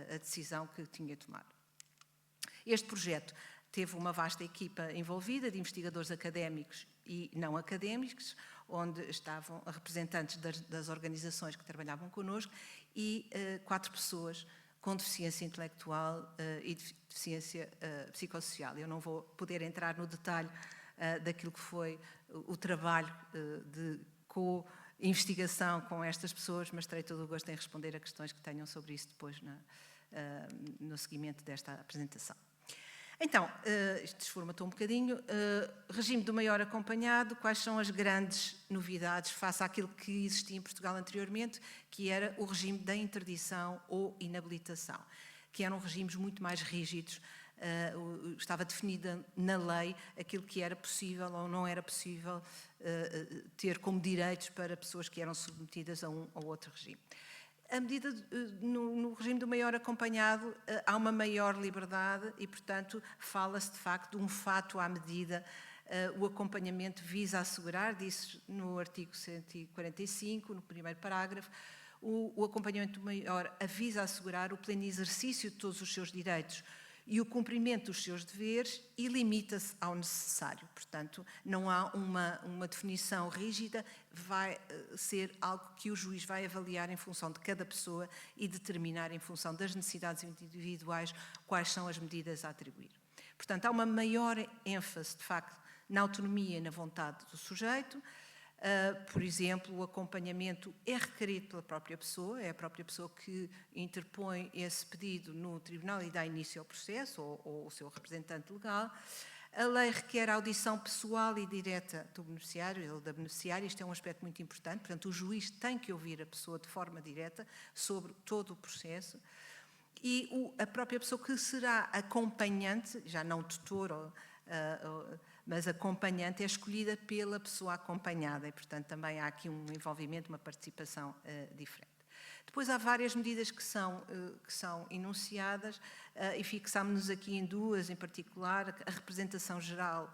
[SPEAKER 4] a decisão que tinha tomado. Este projeto teve uma vasta equipa envolvida, de investigadores académicos e não académicos, onde estavam representantes das organizações que trabalhavam connosco e 4 pessoas com deficiência intelectual e deficiência psicossocial. Eu não vou poder entrar no detalhe daquilo que foi o trabalho de co-investigação com estas pessoas, mas terei todo o gosto em responder a questões que tenham sobre isso depois no seguimento desta apresentação. Então, isto desformatou um bocadinho. Regime do maior acompanhado, quais são as grandes novidades face àquilo que existia em Portugal anteriormente, que era o regime da interdição ou inabilitação, que eram regimes muito mais rígidos. Estava definida na lei aquilo que era possível ou não era possível ter como direitos para pessoas que eram submetidas a um ou outro regime. A medida no regime do maior acompanhado há uma maior liberdade e, portanto, fala-se de facto de um fato à medida. O acompanhamento visa assegurar, disse no artigo 145, no primeiro parágrafo, o acompanhamento maior visa assegurar o pleno exercício de todos os seus direitos e o cumprimento dos seus deveres e limita-se ao necessário. Portanto, não há uma definição rígida, vai ser algo que o juiz vai avaliar em função de cada pessoa e determinar em função das necessidades individuais quais são as medidas a atribuir. Portanto, há uma maior ênfase, de facto, na autonomia e na vontade do sujeito. Por exemplo, o acompanhamento é requerido pela própria pessoa, é a própria pessoa que interpõe esse pedido no tribunal e dá início ao processo, ou o seu representante legal. A lei requer a audição pessoal e direta do beneficiário ou da beneficiária, isto é um aspecto muito importante, portanto, o juiz tem que ouvir a pessoa de forma direta sobre todo o processo. E a própria pessoa que será acompanhante, já não tutor, mas acompanhante, é escolhida pela pessoa acompanhada e, portanto, também há aqui um envolvimento, uma participação diferente. Depois há várias medidas que são enunciadas e fixámos-nos aqui em duas em particular, a representação geral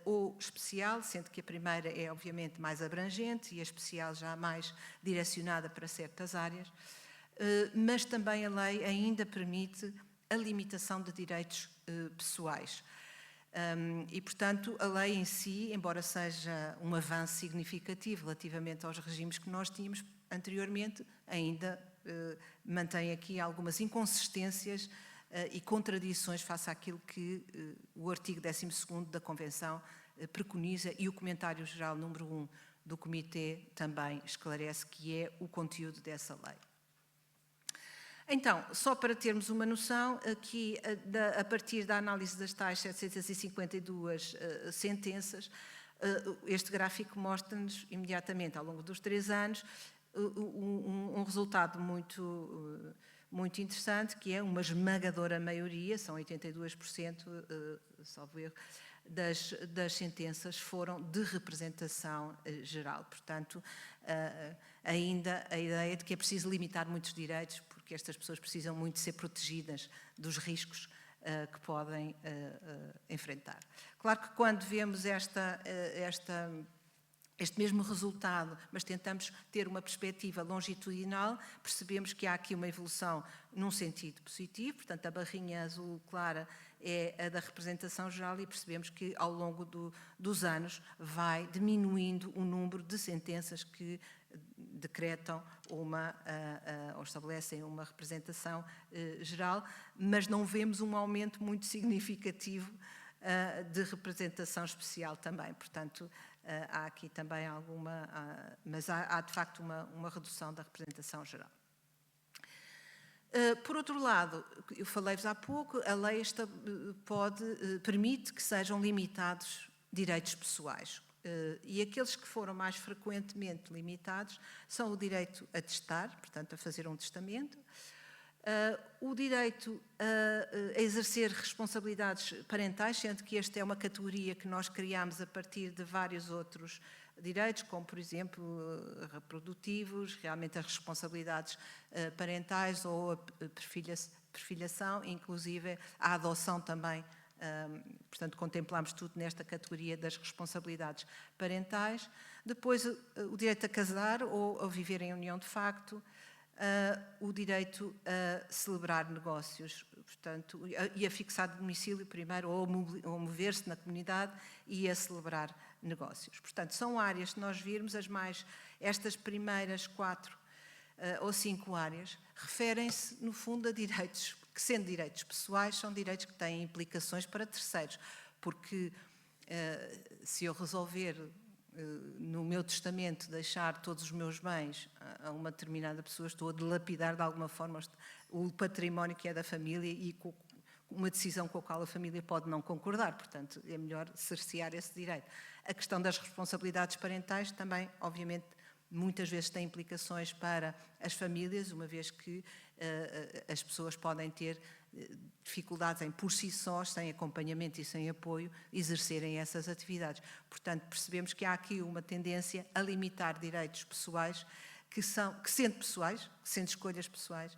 [SPEAKER 4] ou especial, sendo que a primeira é obviamente mais abrangente e a especial já mais direcionada para certas áreas, mas também a lei ainda permite a limitação de direitos pessoais. E, portanto, a lei em si, embora seja um avanço significativo relativamente aos regimes que nós tínhamos anteriormente, ainda mantém aqui algumas inconsistências e contradições face àquilo que o artigo 12º da Convenção preconiza e o comentário geral número 1 do Comitê também esclarece, que é o conteúdo dessa lei. Então, só para termos uma noção, aqui, a partir da análise das tais 752 sentenças, este gráfico mostra-nos imediatamente, ao longo dos 3 anos, um resultado muito interessante, que é uma esmagadora maioria, são 82%, salvo erro, das sentenças foram de representação geral. Portanto, ainda a ideia de que é preciso limitar muitos direitos, porque estas pessoas precisam muito ser protegidas dos riscos que podem enfrentar. Claro que quando vemos este mesmo resultado, mas tentamos ter uma perspectiva longitudinal, percebemos que há aqui uma evolução num sentido positivo, portanto a barrinha azul clara é a da representação geral e percebemos que ao longo dos anos vai diminuindo o número de sentenças que decretam ou estabelecem uma representação geral, mas não vemos um aumento muito significativo de representação especial também. Portanto, há aqui também mas há de facto uma redução da representação geral. Por outro lado, eu falei-vos há pouco, a lei permite que sejam limitados direitos pessoais. E aqueles que foram mais frequentemente limitados são o direito a testar, portanto, a fazer um testamento, o direito a exercer responsabilidades parentais, sendo que esta é uma categoria que nós criámos a partir de vários outros direitos, como, por exemplo, reprodutivos, realmente as responsabilidades parentais ou a perfilhação, inclusive a adoção também. Portanto, contemplamos tudo nesta categoria das responsabilidades parentais. Depois, o direito a casar ou a viver em união de facto, o direito a celebrar negócios, portanto, e a fixar domicílio primeiro, ou mover-se na comunidade e a celebrar negócios. Portanto, são áreas que nós virmos, estas primeiras 4 ou 5 áreas, referem-se, no fundo, a direitos que, sendo direitos pessoais, são direitos que têm implicações para terceiros, porque se eu resolver no meu testamento deixar todos os meus bens a uma determinada pessoa, estou a dilapidar de alguma forma o património que é da família e com uma decisão com a qual a família pode não concordar, portanto é melhor cercear esse direito. A questão das responsabilidades parentais também, obviamente, muitas vezes tem implicações para as famílias, uma vez que as pessoas podem ter dificuldades em, por si sós, sem acompanhamento e sem apoio, exercerem essas atividades. Portanto, percebemos que há aqui uma tendência a limitar direitos pessoais que sendo pessoais, sendo escolhas pessoais,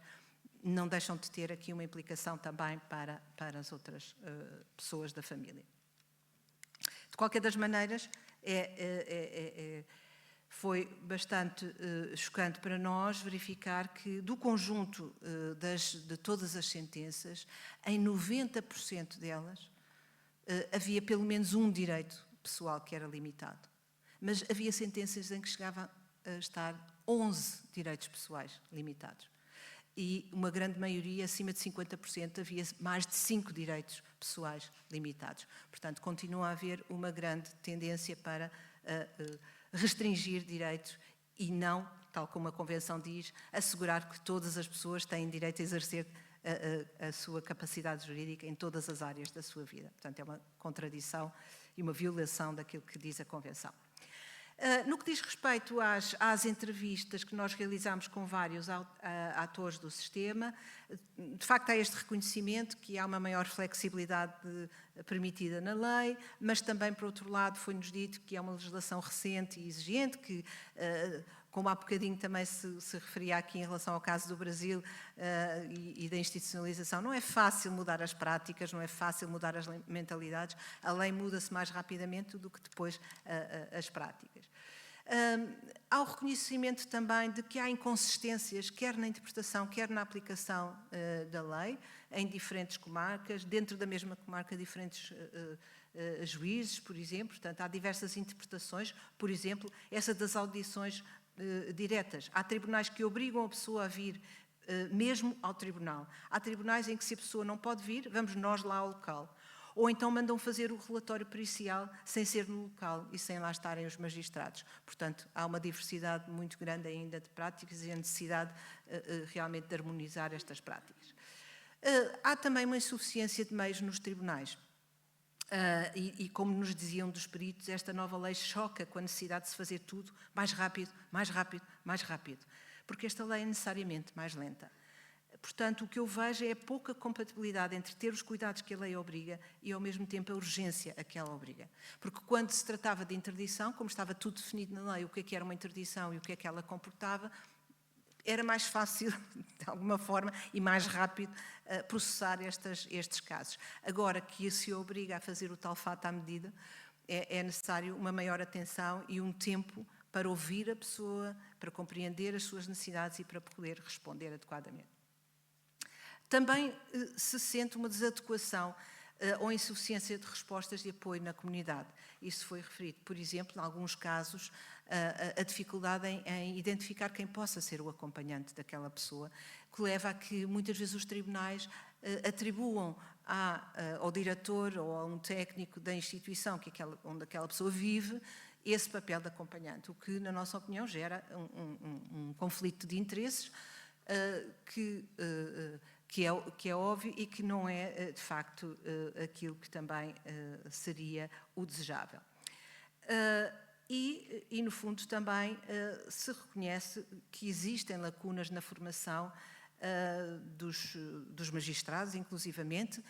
[SPEAKER 4] não deixam de ter aqui uma implicação também para as outras pessoas da família. De qualquer das maneiras, foi bastante chocante para nós verificar que, do conjunto de todas as sentenças, em 90% delas, havia pelo menos um direito pessoal que era limitado. Mas havia sentenças em que chegava a estar 11 direitos pessoais limitados. E uma grande maioria, acima de 50%, havia mais de 5 direitos pessoais limitados. Portanto, continua a haver uma grande tendência para restringir direitos e não, tal como a Convenção diz, assegurar que todas as pessoas têm direito a exercer a sua capacidade jurídica em todas as áreas da sua vida. Portanto, é uma contradição e uma violação daquilo que diz a Convenção. No que diz respeito às entrevistas que nós realizamos com vários atores do sistema, de facto há este reconhecimento que há uma maior flexibilidade permitida na lei, mas também, por outro lado, foi-nos dito que é uma legislação recente e exigente, que, como há bocadinho também se referia aqui em relação ao caso do Brasil e da institucionalização, não é fácil mudar as práticas, não é fácil mudar as mentalidades, a lei muda-se mais rapidamente do que depois as práticas. Há o reconhecimento também de que há inconsistências, quer na interpretação, quer na aplicação da lei, em diferentes comarcas, dentro da mesma comarca, diferentes juízes, por exemplo. Portanto, há diversas interpretações. Por exemplo, essa das audições diretas. Há tribunais que obrigam a pessoa a vir mesmo ao tribunal. Há tribunais em que, se a pessoa não pode vir, vamos nós lá ao local. Ou então mandam fazer o relatório pericial sem ser no local e sem lá estarem os magistrados. Portanto, há uma diversidade muito grande ainda de práticas e a necessidade realmente de harmonizar estas práticas. Há também uma insuficiência de meios nos tribunais. E como nos diziam dos peritos, esta nova lei choca com a necessidade de se fazer tudo mais rápido, mais rápido, mais rápido. Porque esta lei é necessariamente mais lenta. Portanto, o que eu vejo é a pouca compatibilidade entre ter os cuidados que a lei obriga e, ao mesmo tempo, a urgência a que ela obriga. Porque quando se tratava de interdição, como estava tudo definido na lei, o que é que era uma interdição e o que é que ela comportava, era mais fácil, de alguma forma, e mais rápido processar estes casos. Agora que se obriga a fazer o tal fato à medida, é necessário uma maior atenção e um tempo para ouvir a pessoa, para compreender as suas necessidades e para poder responder adequadamente. Também se sente uma desadequação ou insuficiência de respostas de apoio na comunidade. Isso foi referido, por exemplo, em alguns casos, a dificuldade em identificar quem possa ser o acompanhante daquela pessoa, que leva a que muitas vezes os tribunais atribuam ao diretor ou a um técnico da instituição onde aquela pessoa vive esse papel de acompanhante, o que, na nossa opinião, gera um conflito de interesses que é óbvio e que não é, de facto, aquilo que também seria o desejável. E, no fundo, também se reconhece que existem lacunas na formação dos magistrados, inclusivamente.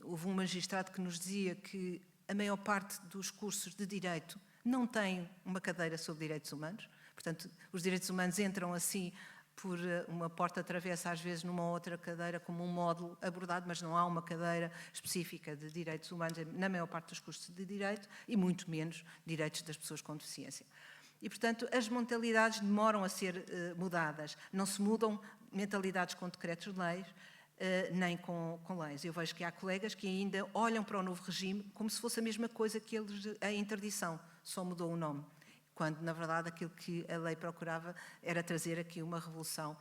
[SPEAKER 4] Houve um magistrado que nos dizia que a maior parte dos cursos de Direito não tem uma cadeira sobre direitos humanos. Portanto, os direitos humanos entram assim por uma porta-travessa, às vezes numa outra cadeira, como um módulo abordado, mas não há uma cadeira específica de direitos humanos na maior parte dos cursos de Direito e muito menos direitos das pessoas com deficiência. E, portanto, as mentalidades demoram a ser mudadas. Não se mudam mentalidades com decretos de leis, nem com leis. Eu vejo que há colegas que ainda olham para o novo regime como se fosse a mesma coisa que a interdição, só mudou o nome. Quando, na verdade, aquilo que a lei procurava era trazer aqui uma revolução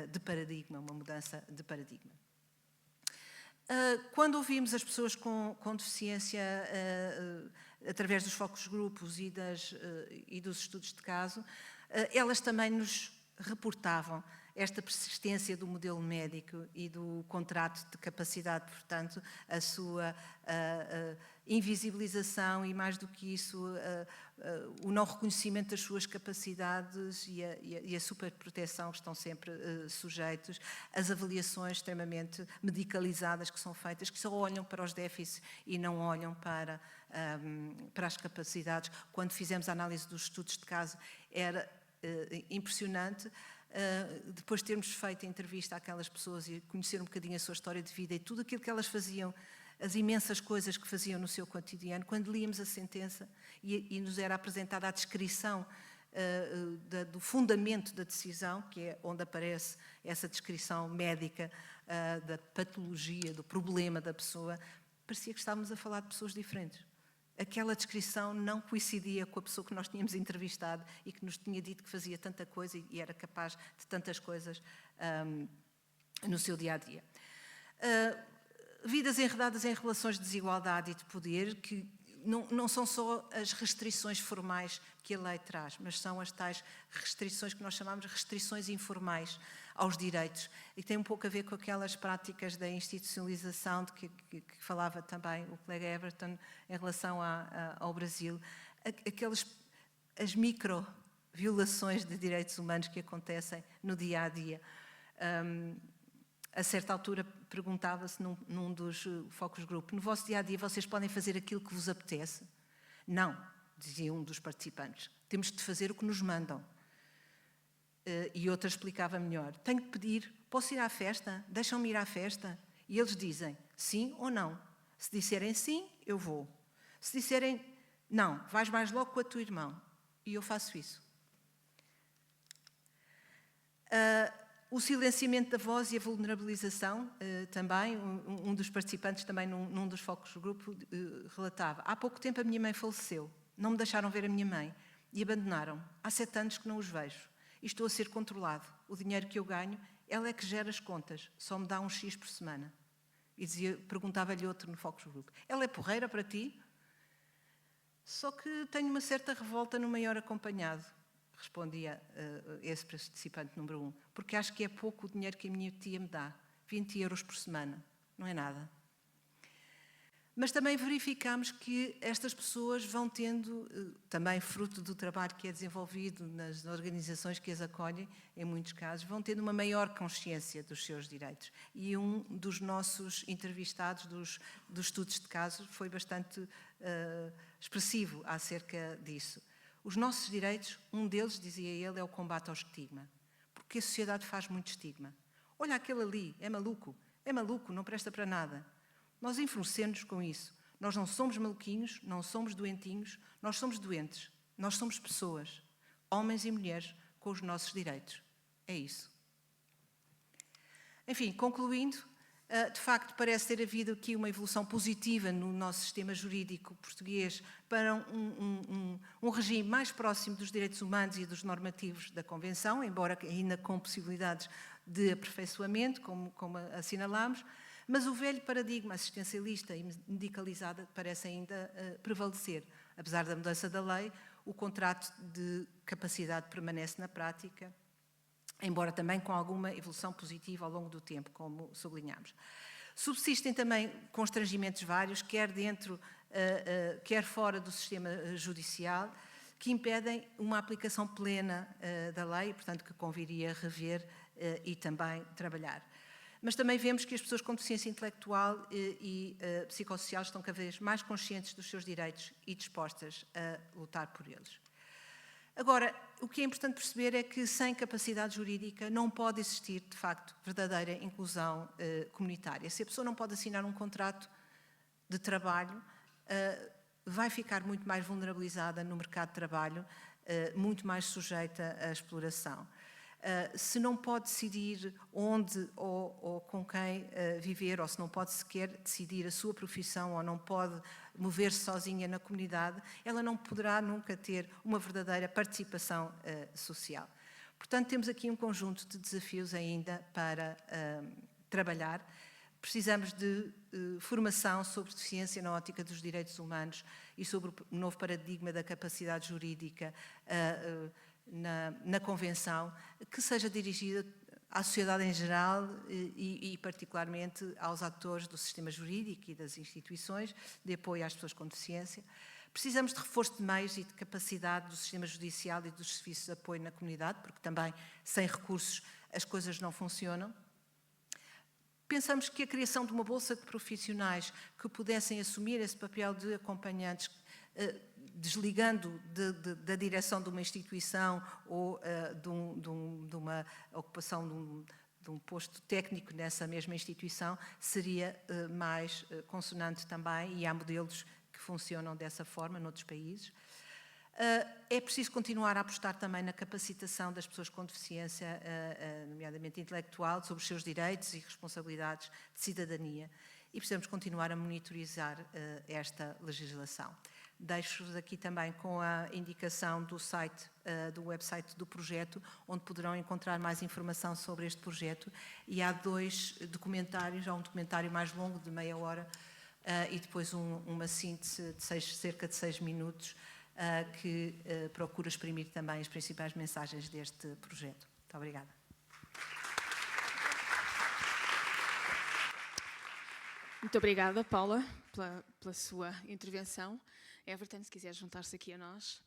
[SPEAKER 4] de paradigma, uma mudança de paradigma. Quando ouvimos as pessoas com deficiência através dos focos grupos e dos estudos de caso, elas também nos reportavam esta persistência do modelo médico e do contrato de capacidade, portanto, a sua invisibilização e, mais do que isso, o não reconhecimento das suas capacidades e a superproteção que estão sempre sujeitos, as avaliações extremamente medicalizadas que são feitas, que só olham para os déficits e não olham para as capacidades. Quando fizemos a análise dos estudos de caso, era impressionante. Depois de termos feito a entrevista àquelas pessoas e conhecer um bocadinho a sua história de vida e tudo aquilo que elas faziam as imensas coisas que faziam no seu cotidiano, quando líamos a sentença e nos era apresentada a descrição do fundamento da decisão, que é onde aparece essa descrição médica da patologia, do problema da pessoa, parecia que estávamos a falar de pessoas diferentes. Aquela descrição não coincidia com a pessoa que nós tínhamos entrevistado e que nos tinha dito que fazia tanta coisa e era capaz de tantas coisas no seu dia-a-dia. Vidas enredadas em relações de desigualdade e de poder, que não são só as restrições formais que a lei traz, mas são as tais restrições que nós chamamos de restrições informais aos direitos, e tem um pouco a ver com aquelas práticas da institucionalização de que falava também o colega Everton em relação ao Brasil, as micro-violações de direitos humanos que acontecem no dia-a-dia. A certa altura perguntava-se num dos focus group: no vosso dia-a-dia vocês podem fazer aquilo que vos apetece? Não, dizia um dos participantes, temos de fazer o que nos mandam. E outra explicava melhor: tenho que pedir, posso ir à festa? Deixam-me ir à festa? E eles dizem sim ou não. Se disserem sim, eu vou. Se disserem não, vais mais logo com a tua irmã. E eu faço isso. O silenciamento da voz e a vulnerabilização, também, um dos participantes também num dos focos do grupo relatava: há pouco tempo a minha mãe faleceu, não me deixaram ver a minha mãe e abandonaram-me. Há 7 anos que não os vejo e estou a ser controlado. O dinheiro que eu ganho, ela é que gera as contas, só me dá um X por semana. E perguntava-lhe outro no focos do grupo: ela é porreira para ti? Só que tenho uma certa revolta no maior acompanhado, respondia esse participante número 1, porque acho que é pouco o dinheiro que a minha tia me dá, 20 euros por semana, não é nada. Mas também verificamos que estas pessoas vão tendo, também fruto do trabalho que é desenvolvido nas organizações que as acolhem, em muitos casos, vão tendo uma maior consciência dos seus direitos. E um dos nossos entrevistados dos estudos de casos foi bastante expressivo acerca disso. Os nossos direitos, um deles, dizia ele, é o combate ao estigma. Porque a sociedade faz muito estigma. Olha aquele ali, é maluco, não presta para nada. Nós enfurecemos com isso. Nós não somos maluquinhos, não somos doentinhos, nós somos doentes. Nós somos pessoas, homens e mulheres, com os nossos direitos. É isso. Enfim, concluindo, de facto parece ter havido aqui uma evolução positiva no nosso sistema jurídico português para um regime mais próximo dos direitos humanos e dos normativos da Convenção, embora ainda com possibilidades de aperfeiçoamento, como assinalámos. Mas o velho paradigma assistencialista e medicalizado parece ainda prevalecer. Apesar da mudança da lei, o contrato de capacidade permanece na prática, embora também com alguma evolução positiva ao longo do tempo, como sublinhamos. Subsistem também constrangimentos vários, quer dentro, quer fora do sistema judicial, que impedem uma aplicação plena da lei, portanto, que conviria rever e também trabalhar. Mas também vemos que as pessoas com deficiência intelectual e psicossocial estão cada vez mais conscientes dos seus direitos e dispostas a lutar por eles. Agora, o que é importante perceber é que sem capacidade jurídica não pode existir, de facto, verdadeira inclusão comunitária. Se a pessoa não pode assinar um contrato de trabalho, vai ficar muito mais vulnerabilizada no mercado de trabalho, muito mais sujeita à exploração. Se não pode decidir onde ou com quem viver, ou se não pode sequer decidir a sua profissão, ou não pode mover-se sozinha na comunidade, ela não poderá nunca ter uma verdadeira participação social. Portanto, temos aqui um conjunto de desafios ainda para trabalhar. Precisamos de formação sobre deficiência na ótica dos direitos humanos e sobre o novo paradigma da capacidade jurídica na Convenção, que seja dirigida à sociedade em geral e particularmente aos atores do sistema jurídico e das instituições de apoio às pessoas com deficiência. Precisamos de reforço de meios e de capacidade do sistema judicial e dos serviços de apoio na comunidade, porque também sem recursos as coisas não funcionam. Pensamos que a criação de uma bolsa de profissionais que pudessem assumir esse papel de acompanhantes, desligando da direção de uma instituição ou de uma ocupação de um posto técnico nessa mesma instituição seria mais consonante também, e há modelos que funcionam dessa forma noutros países. É preciso continuar a apostar também na capacitação das pessoas com deficiência, nomeadamente intelectual, sobre os seus direitos e responsabilidades de cidadania, e precisamos continuar a monitorizar esta legislação. Deixo-vos aqui também com a indicação do site, do website do projeto, onde poderão encontrar mais informação sobre este projeto, e há 2 documentários, há um documentário mais longo de meia hora e depois uma síntese de cerca de 6 minutos, que procura exprimir também as principais mensagens deste projeto. Muito obrigada.
[SPEAKER 2] Muito obrigada, Paula, pela sua intervenção. Everton, se quiser juntar-se aqui a nós.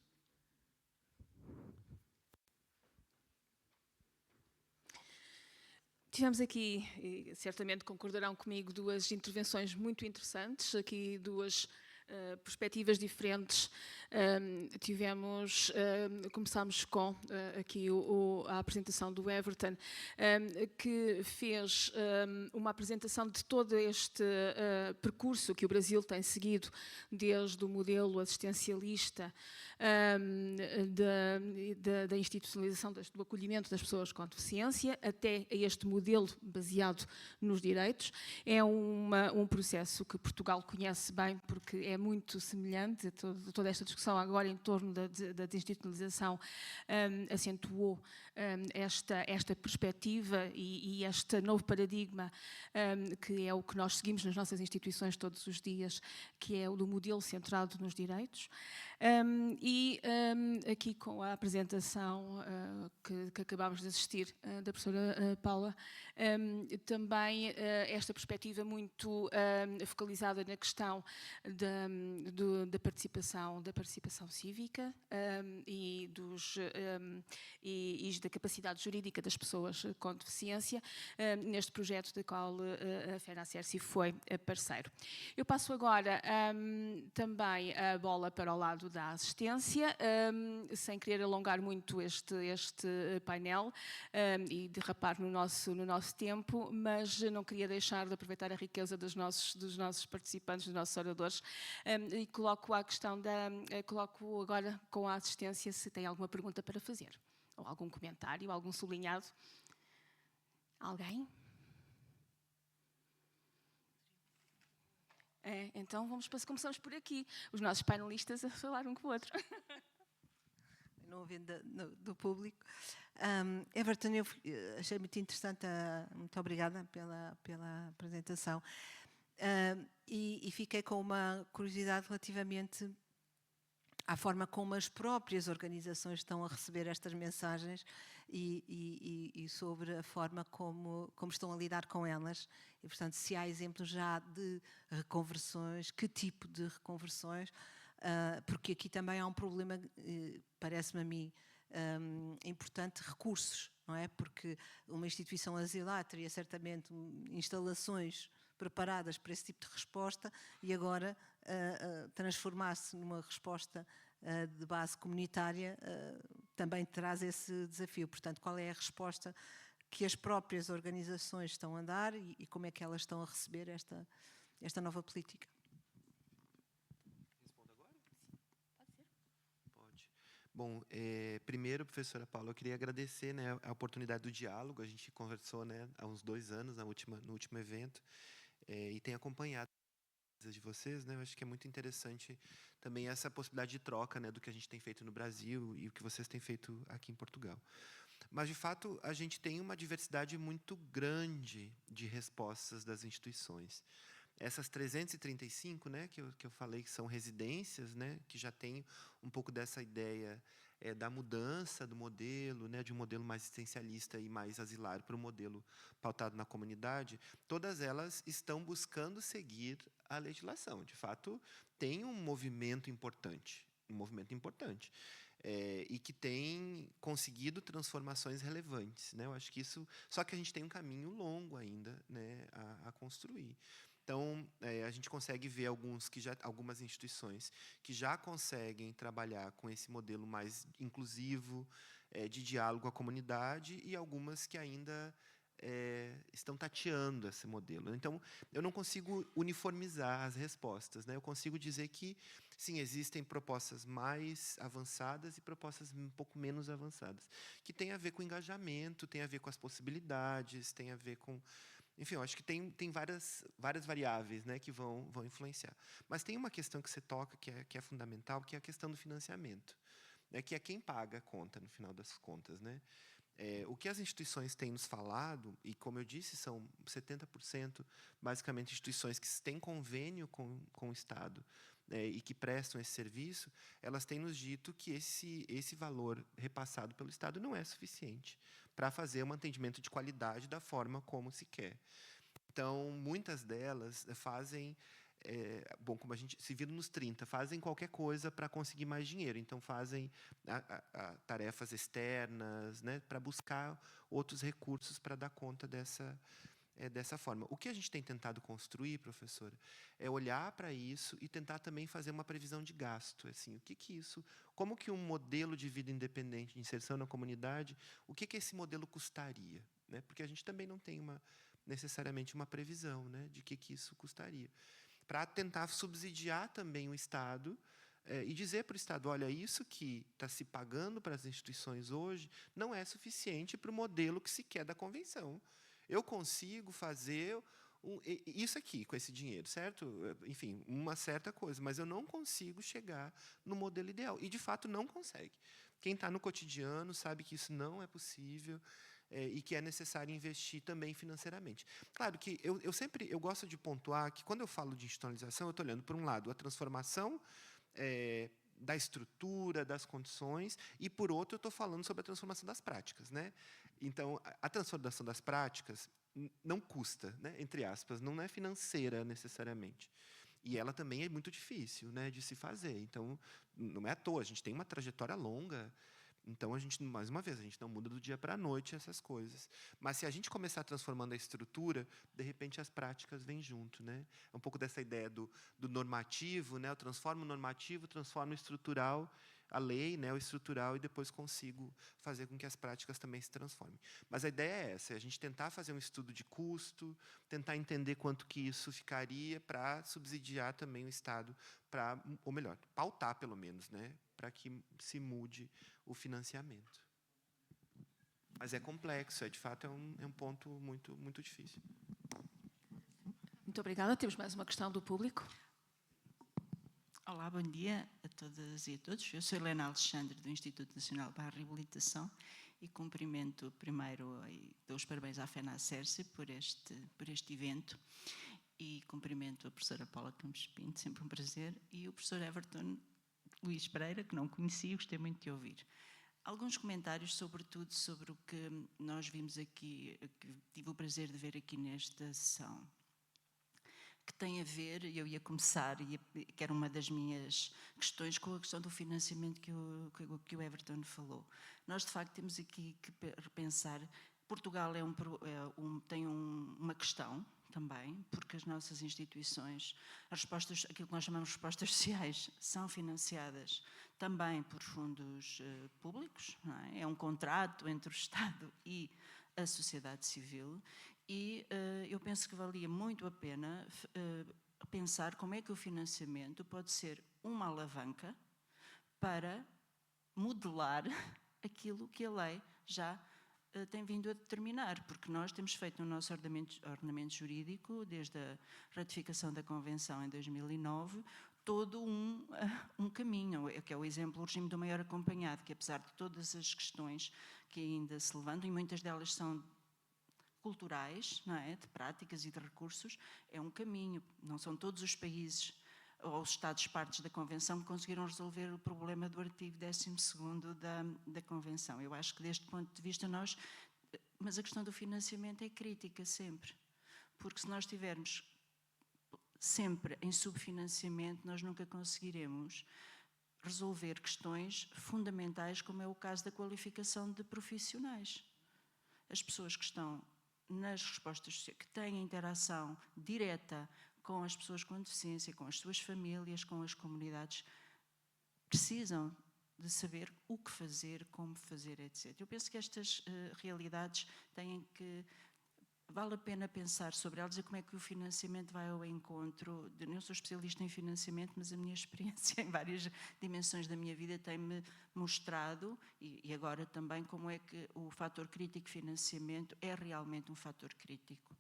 [SPEAKER 2] Tivemos aqui, e certamente concordarão comigo, 2 intervenções muito interessantes, aqui 2 perspectivas diferentes. Começámos com aqui a apresentação do Everton, que fez uma apresentação de todo este percurso que o Brasil tem seguido, desde o modelo assistencialista, da institucionalização do acolhimento das pessoas com deficiência, até a este modelo baseado nos direitos. É um processo que Portugal conhece bem, porque é muito semelhante. Toda esta discussão agora em torno da desinstitucionalização acentuou esta perspectiva e este novo paradigma, que é o que nós seguimos nas nossas instituições todos os dias, que é o do modelo centrado nos direitos. Aqui com a apresentação que acabámos de assistir da professora Paula, também esta perspectiva muito focalizada na questão da participação cívica e da capacidade jurídica das pessoas com deficiência, neste projeto do qual a FENACERSI foi parceiro. Eu passo agora também a bola para o lado da assistência, sem querer alongar muito este painel e derrapar no nosso tempo, mas não queria deixar de aproveitar a riqueza dos nossos participantes, dos nossos oradores, e coloco agora com a assistência se tem alguma pergunta para fazer, ou algum comentário, algum sublinhado. Alguém? Então começamos por aqui, os nossos painelistas a falar um com o outro.
[SPEAKER 4] Não ouvindo do público. Everton, eu achei muito interessante, muito obrigada pela apresentação. E fiquei com uma curiosidade relativamente à forma como as próprias organizações estão a receber estas mensagens e sobre a forma como estão a lidar com elas. E, portanto, se há exemplos já de reconversões, que tipo de reconversões, porque aqui também há um problema, parece-me a mim, importante, recursos, não é? Porque uma instituição asilar teria certamente instalações preparadas para esse tipo de resposta e agora transformar-se numa resposta de base comunitária também traz esse desafio. Portanto, qual é a resposta que as próprias organizações estão a dar e como é que elas estão a receber esta nova política?
[SPEAKER 3] Respondo agora? Sim, pode ser. Pode. Bom, primeiro, professora Paula, eu queria agradecer, né, a oportunidade do diálogo. A gente conversou, né, há uns 2 anos, no último evento, e tem acompanhado de vocês, né? Eu acho que é muito interessante também essa possibilidade de troca, né, do que a gente tem feito no Brasil e o que vocês têm feito aqui em Portugal. Mas, de fato, a gente tem uma diversidade muito grande de respostas das instituições. Essas 335, né, que eu falei que são residências, né, que já tem um pouco dessa ideia da mudança do modelo, né, de um modelo mais assistencialista e mais asilar para um modelo pautado na comunidade, todas elas estão buscando seguir a legislação. De fato, tem um movimento importante, e que tem conseguido transformações relevantes, né? Eu acho que isso, só que a gente tem um caminho longo ainda, né, a construir. Então, a gente consegue ver algumas instituições que já conseguem trabalhar com esse modelo mais inclusivo, de diálogo com a comunidade, e algumas que ainda estão tateando esse modelo. Então, eu não consigo uniformizar as respostas, né? Eu consigo dizer que, sim, existem propostas mais avançadas e propostas um pouco menos avançadas, que tem a ver com engajamento, tem a ver com as possibilidades, tem a ver com... Enfim, eu acho que tem várias variáveis, né, que vão influenciar. Mas tem uma questão que você toca, que é fundamental, que é a questão do financiamento, né, que é quem paga a conta, no final das contas, né? O que as instituições têm nos falado, e como eu disse, são 70% basicamente instituições que têm convênio com o Estado, e que prestam esse serviço, elas têm nos dito que esse valor repassado pelo Estado não é suficiente para fazer um atendimento de qualidade da forma como se quer. Então, muitas delas fazem... bom, como a gente se vira nos 30, fazem qualquer coisa para conseguir mais dinheiro. Então, fazem tarefas externas, né, para buscar outros recursos para dar conta dessa forma. O que a gente tem tentado construir, professora, é olhar para isso e tentar também fazer uma previsão de gasto. Assim, como que um modelo de vida independente, de inserção na comunidade, o que esse modelo custaria? Né? Porque a gente também não tem necessariamente uma previsão, né, de que isso custaria, para tentar subsidiar também o Estado e dizer para o Estado, olha, isso que está se pagando para as instituições hoje não é suficiente para o modelo que se quer da Convenção. Eu consigo fazer isso aqui com esse dinheiro, certo? Enfim, uma certa coisa, mas eu não consigo chegar no modelo ideal. E, de fato, não consegue. Quem está no cotidiano sabe que isso não é possível, e que é necessário investir também financeiramente. Claro que eu gosto de pontuar que, quando eu falo de institucionalização, eu estou olhando, por um lado, a transformação da estrutura, das condições, e, por outro, eu estou falando sobre a transformação das práticas, né? Então, a transformação das práticas não custa, né, entre aspas, não é financeira necessariamente. E ela também é muito difícil, né, de se fazer. Então, não é à toa, a gente tem uma trajetória longa. Então, mais uma vez, a gente não muda do dia para a noite essas coisas. Mas, se a gente começar transformando a estrutura, de repente as práticas vêm junto, né? É um pouco dessa ideia do normativo, né? Eu transformo o normativo, transformo o estrutural, a lei, né? O estrutural, e depois consigo fazer com que as práticas também se transformem. Mas a ideia é essa, é a gente tentar fazer um estudo de custo, tentar entender quanto que isso ficaria para subsidiar também o Estado, ou melhor, pautar, pelo menos, né? Para que se mude o financiamento. Mas é complexo, de fato, é um ponto muito, muito difícil.
[SPEAKER 2] Muito obrigada. Temos mais uma questão do público.
[SPEAKER 5] Olá, bom dia a todas e a todos. Eu sou Helena Alexandre, do Instituto Nacional para a Reabilitação, e cumprimento primeiro e dou os parabéns à FENACERSE por este evento, e cumprimento a professora Paula Campos Pinto, sempre um prazer, e o professor Everton Luís Pereira, que não conheci e gostei muito de ouvir. Alguns comentários, sobretudo, sobre o que nós vimos aqui, que tive o prazer de ver aqui nesta sessão, que tem a ver, eu ia começar, que era uma das minhas questões, com a questão do financiamento que o Everton falou. Nós, de facto, temos aqui que repensar. Portugal tem uma questão também, porque as nossas instituições, as respostas, aquilo que nós chamamos de respostas sociais, são financiadas também por fundos públicos, não é? É um contrato entre o Estado e a sociedade civil, e eu penso que valia muito a pena pensar como é que o financiamento pode ser uma alavanca para modelar aquilo que a lei já tem vindo a determinar, porque nós temos feito no nosso ordenamento jurídico, desde a ratificação da Convenção em 2009, todo um caminho, que é o exemplo do regime do maior acompanhado, que, apesar de todas as questões que ainda se levantam, e muitas delas são culturais, não é? De práticas e de recursos, é um caminho. Não são todos os países ou os Estados-partes da Convenção que conseguiram resolver o problema do artigo 12º da Convenção. Eu acho que, deste ponto de vista, mas a questão do financiamento é crítica sempre, porque se nós estivermos sempre em subfinanciamento, nós nunca conseguiremos resolver questões fundamentais, como é o caso da qualificação de profissionais. As pessoas que estão nas respostas, que têm interação direta com as pessoas com deficiência, com as suas famílias, com as comunidades, precisam de saber o que fazer, como fazer, etc. Eu penso que estas realidades têm que vale a pena pensar sobre elas e como é que o financiamento vai ao encontro. Eu não sou especialista em financiamento, mas a minha experiência em várias dimensões da minha vida tem-me mostrado, e agora também, como é que o fator crítico financiamento é realmente um fator crítico.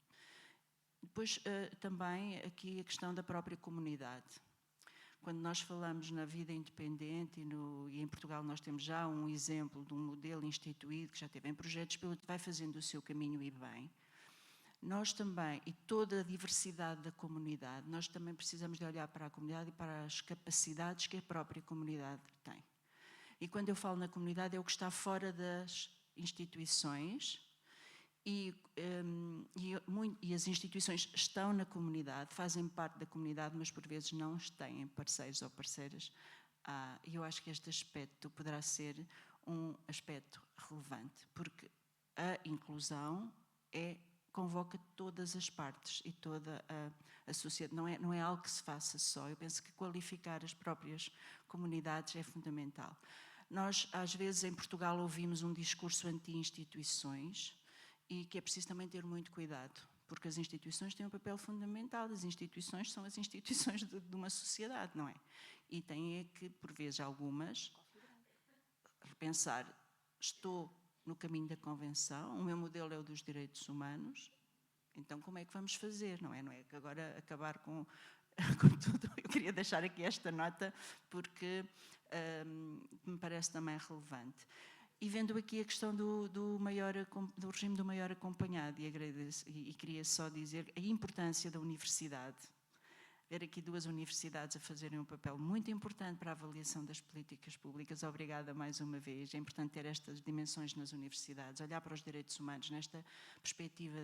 [SPEAKER 5] Depois, também aqui a questão da própria comunidade. Quando nós falamos na vida independente, e em Portugal nós temos já um exemplo de um modelo instituído, que já teve em projetos piloto, vai fazendo o seu caminho e bem. Nós também, e toda a diversidade da comunidade, nós também precisamos de olhar para a comunidade e para as capacidades que a própria comunidade tem. E quando eu falo na comunidade, é o que está fora das instituições, e as instituições estão na comunidade, fazem parte da comunidade, mas por vezes não têm parceiros ou parceiras. E eu acho que este aspecto poderá ser um aspecto relevante, porque a inclusão convoca todas as partes e toda a sociedade. Não é algo que se faça só. Eu penso que qualificar as próprias comunidades é fundamental. Nós, às vezes, em Portugal, ouvimos um discurso anti-instituições, e que é preciso também ter muito cuidado, porque as instituições têm um papel fundamental. As instituições são as instituições de uma sociedade, não é? E têm que, por vezes, algumas, repensar, estou no caminho da convenção, o meu modelo é o dos direitos humanos, então como é que vamos fazer, não é? Não é que agora acabar com tudo. Eu queria deixar aqui esta nota, porque me parece também relevante. E vendo aqui a questão do regime do maior acompanhado, e queria só dizer a importância da universidade. Ver aqui duas universidades a fazerem um papel muito importante para a avaliação das políticas públicas. Obrigada mais uma vez. É importante ter estas dimensões nas universidades, olhar para os direitos humanos nesta perspectiva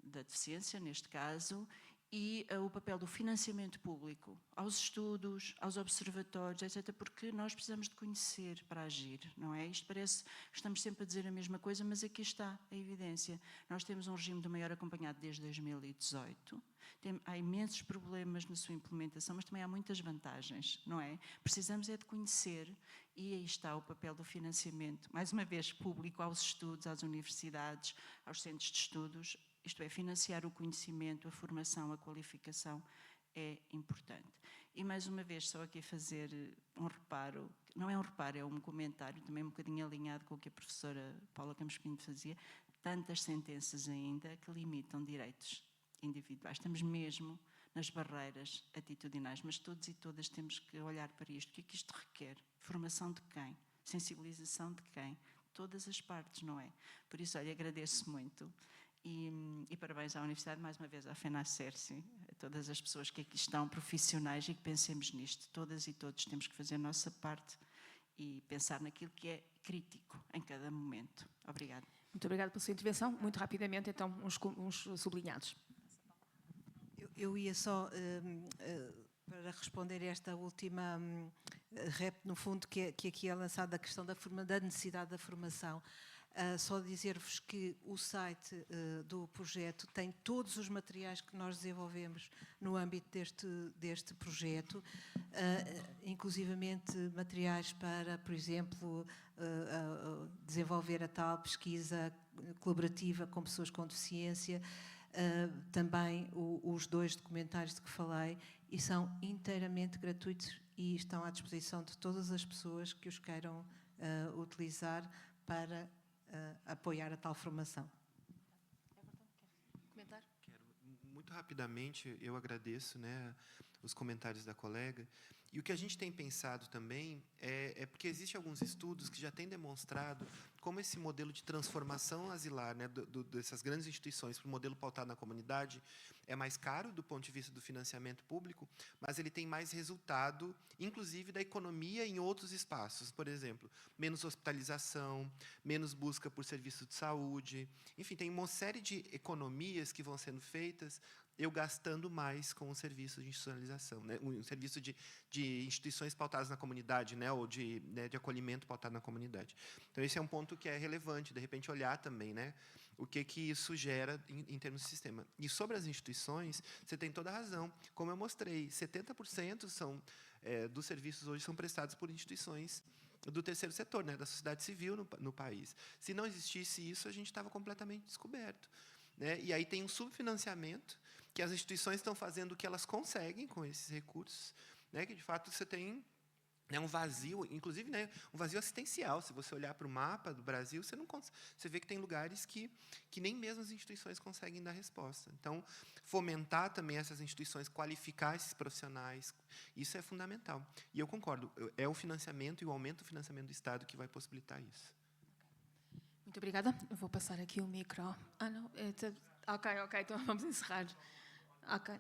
[SPEAKER 5] da deficiência, neste caso, e o papel do financiamento público aos estudos, aos observatórios, etc., porque nós precisamos de conhecer para agir, não é? Isto parece que estamos sempre a dizer a mesma coisa, mas aqui está a evidência. Nós temos um regime do maior acompanhado desde 2018, há imensos problemas na sua implementação, mas também há muitas vantagens, não é? Precisamos é de conhecer, e aí está o papel do financiamento, mais uma vez, público aos estudos, às universidades, aos centros de estudos. Isto é, financiar o conhecimento, a formação, a qualificação é importante. E mais uma vez, só aqui fazer um reparo, não é um reparo, é um comentário, também um bocadinho alinhado com o que a professora Paula Campos Pinto fazia, tantas sentenças ainda que limitam direitos individuais. Estamos mesmo nas barreiras atitudinais, mas todos e todas temos que olhar para isto. O que é que isto requer? Formação de quem? Sensibilização de quem? Todas as partes, não é? Por isso, olha, agradeço muito. E parabéns à Universidade, mais uma vez à FENACERSI, a todas as pessoas que aqui estão, profissionais, e que pensemos nisto. Todas e todos temos que fazer a nossa parte e pensar naquilo que é crítico em cada momento. Obrigada.
[SPEAKER 2] Muito obrigada pela sua intervenção. Muito rapidamente, então, uns sublinhados.
[SPEAKER 4] Eu ia só, para responder a esta última rep, no fundo, que aqui é lançada, a questão da necessidade da formação. Só dizer-vos que o site do projeto tem todos os materiais que nós desenvolvemos no âmbito deste projeto, inclusivamente materiais para, por exemplo, desenvolver a tal pesquisa colaborativa com pessoas com deficiência, também os 2 documentários de que falei, e são inteiramente gratuitos e estão à disposição de todas as pessoas que os queiram utilizar para apoiar a tal formação.
[SPEAKER 2] Comentar?
[SPEAKER 3] Muito rapidamente, eu agradeço, né, os comentários da colega. E o que a gente tem pensado também é porque existem alguns estudos que já têm demonstrado como esse modelo de transformação asilar, né, dessas grandes instituições para o modelo pautado na comunidade é mais caro do ponto de vista do financiamento público, mas ele tem mais resultado, inclusive, da economia em outros espaços. Por exemplo, menos hospitalização, menos busca por serviço de saúde. Enfim, tem uma série de economias que vão sendo feitas eu gastando mais com o serviço de institucionalização, né? Um serviço de instituições pautadas na comunidade, né? Ou de acolhimento pautado na comunidade. Então, esse é um ponto que é relevante, de repente, olhar também, né? O que isso gera em termos de sistema. E sobre as instituições, você tem toda a razão. Como eu mostrei, 70% dos serviços hoje são prestados por instituições do terceiro setor, né? Da sociedade civil no país. Se não existisse isso, a gente estava completamente descoberto. né? E aí tem um subfinanciamento, que as instituições estão fazendo o que elas conseguem com esses recursos, né? Que, de fato, você tem, né, um vazio, inclusive, né, um vazio assistencial. Se você olhar para o mapa do Brasil, você vê que tem lugares que nem mesmo as instituições conseguem dar resposta. Então, fomentar também essas instituições, qualificar esses profissionais, isso é fundamental. E eu concordo, é o financiamento e o aumento do financiamento do Estado que vai possibilitar isso.
[SPEAKER 2] Muito obrigada. Eu vou passar aqui o micro. Não. Ok, então vamos encerrar. Ok.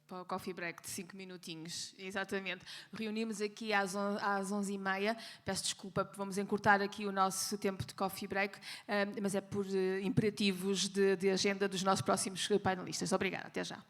[SPEAKER 2] Para o coffee break de 5 minutinhos, exatamente. Reunimos aqui às 11h30. Peço desculpa, vamos encurtar aqui o nosso tempo de coffee break, mas é por imperativos de agenda dos nossos próximos painelistas. Obrigada, até já.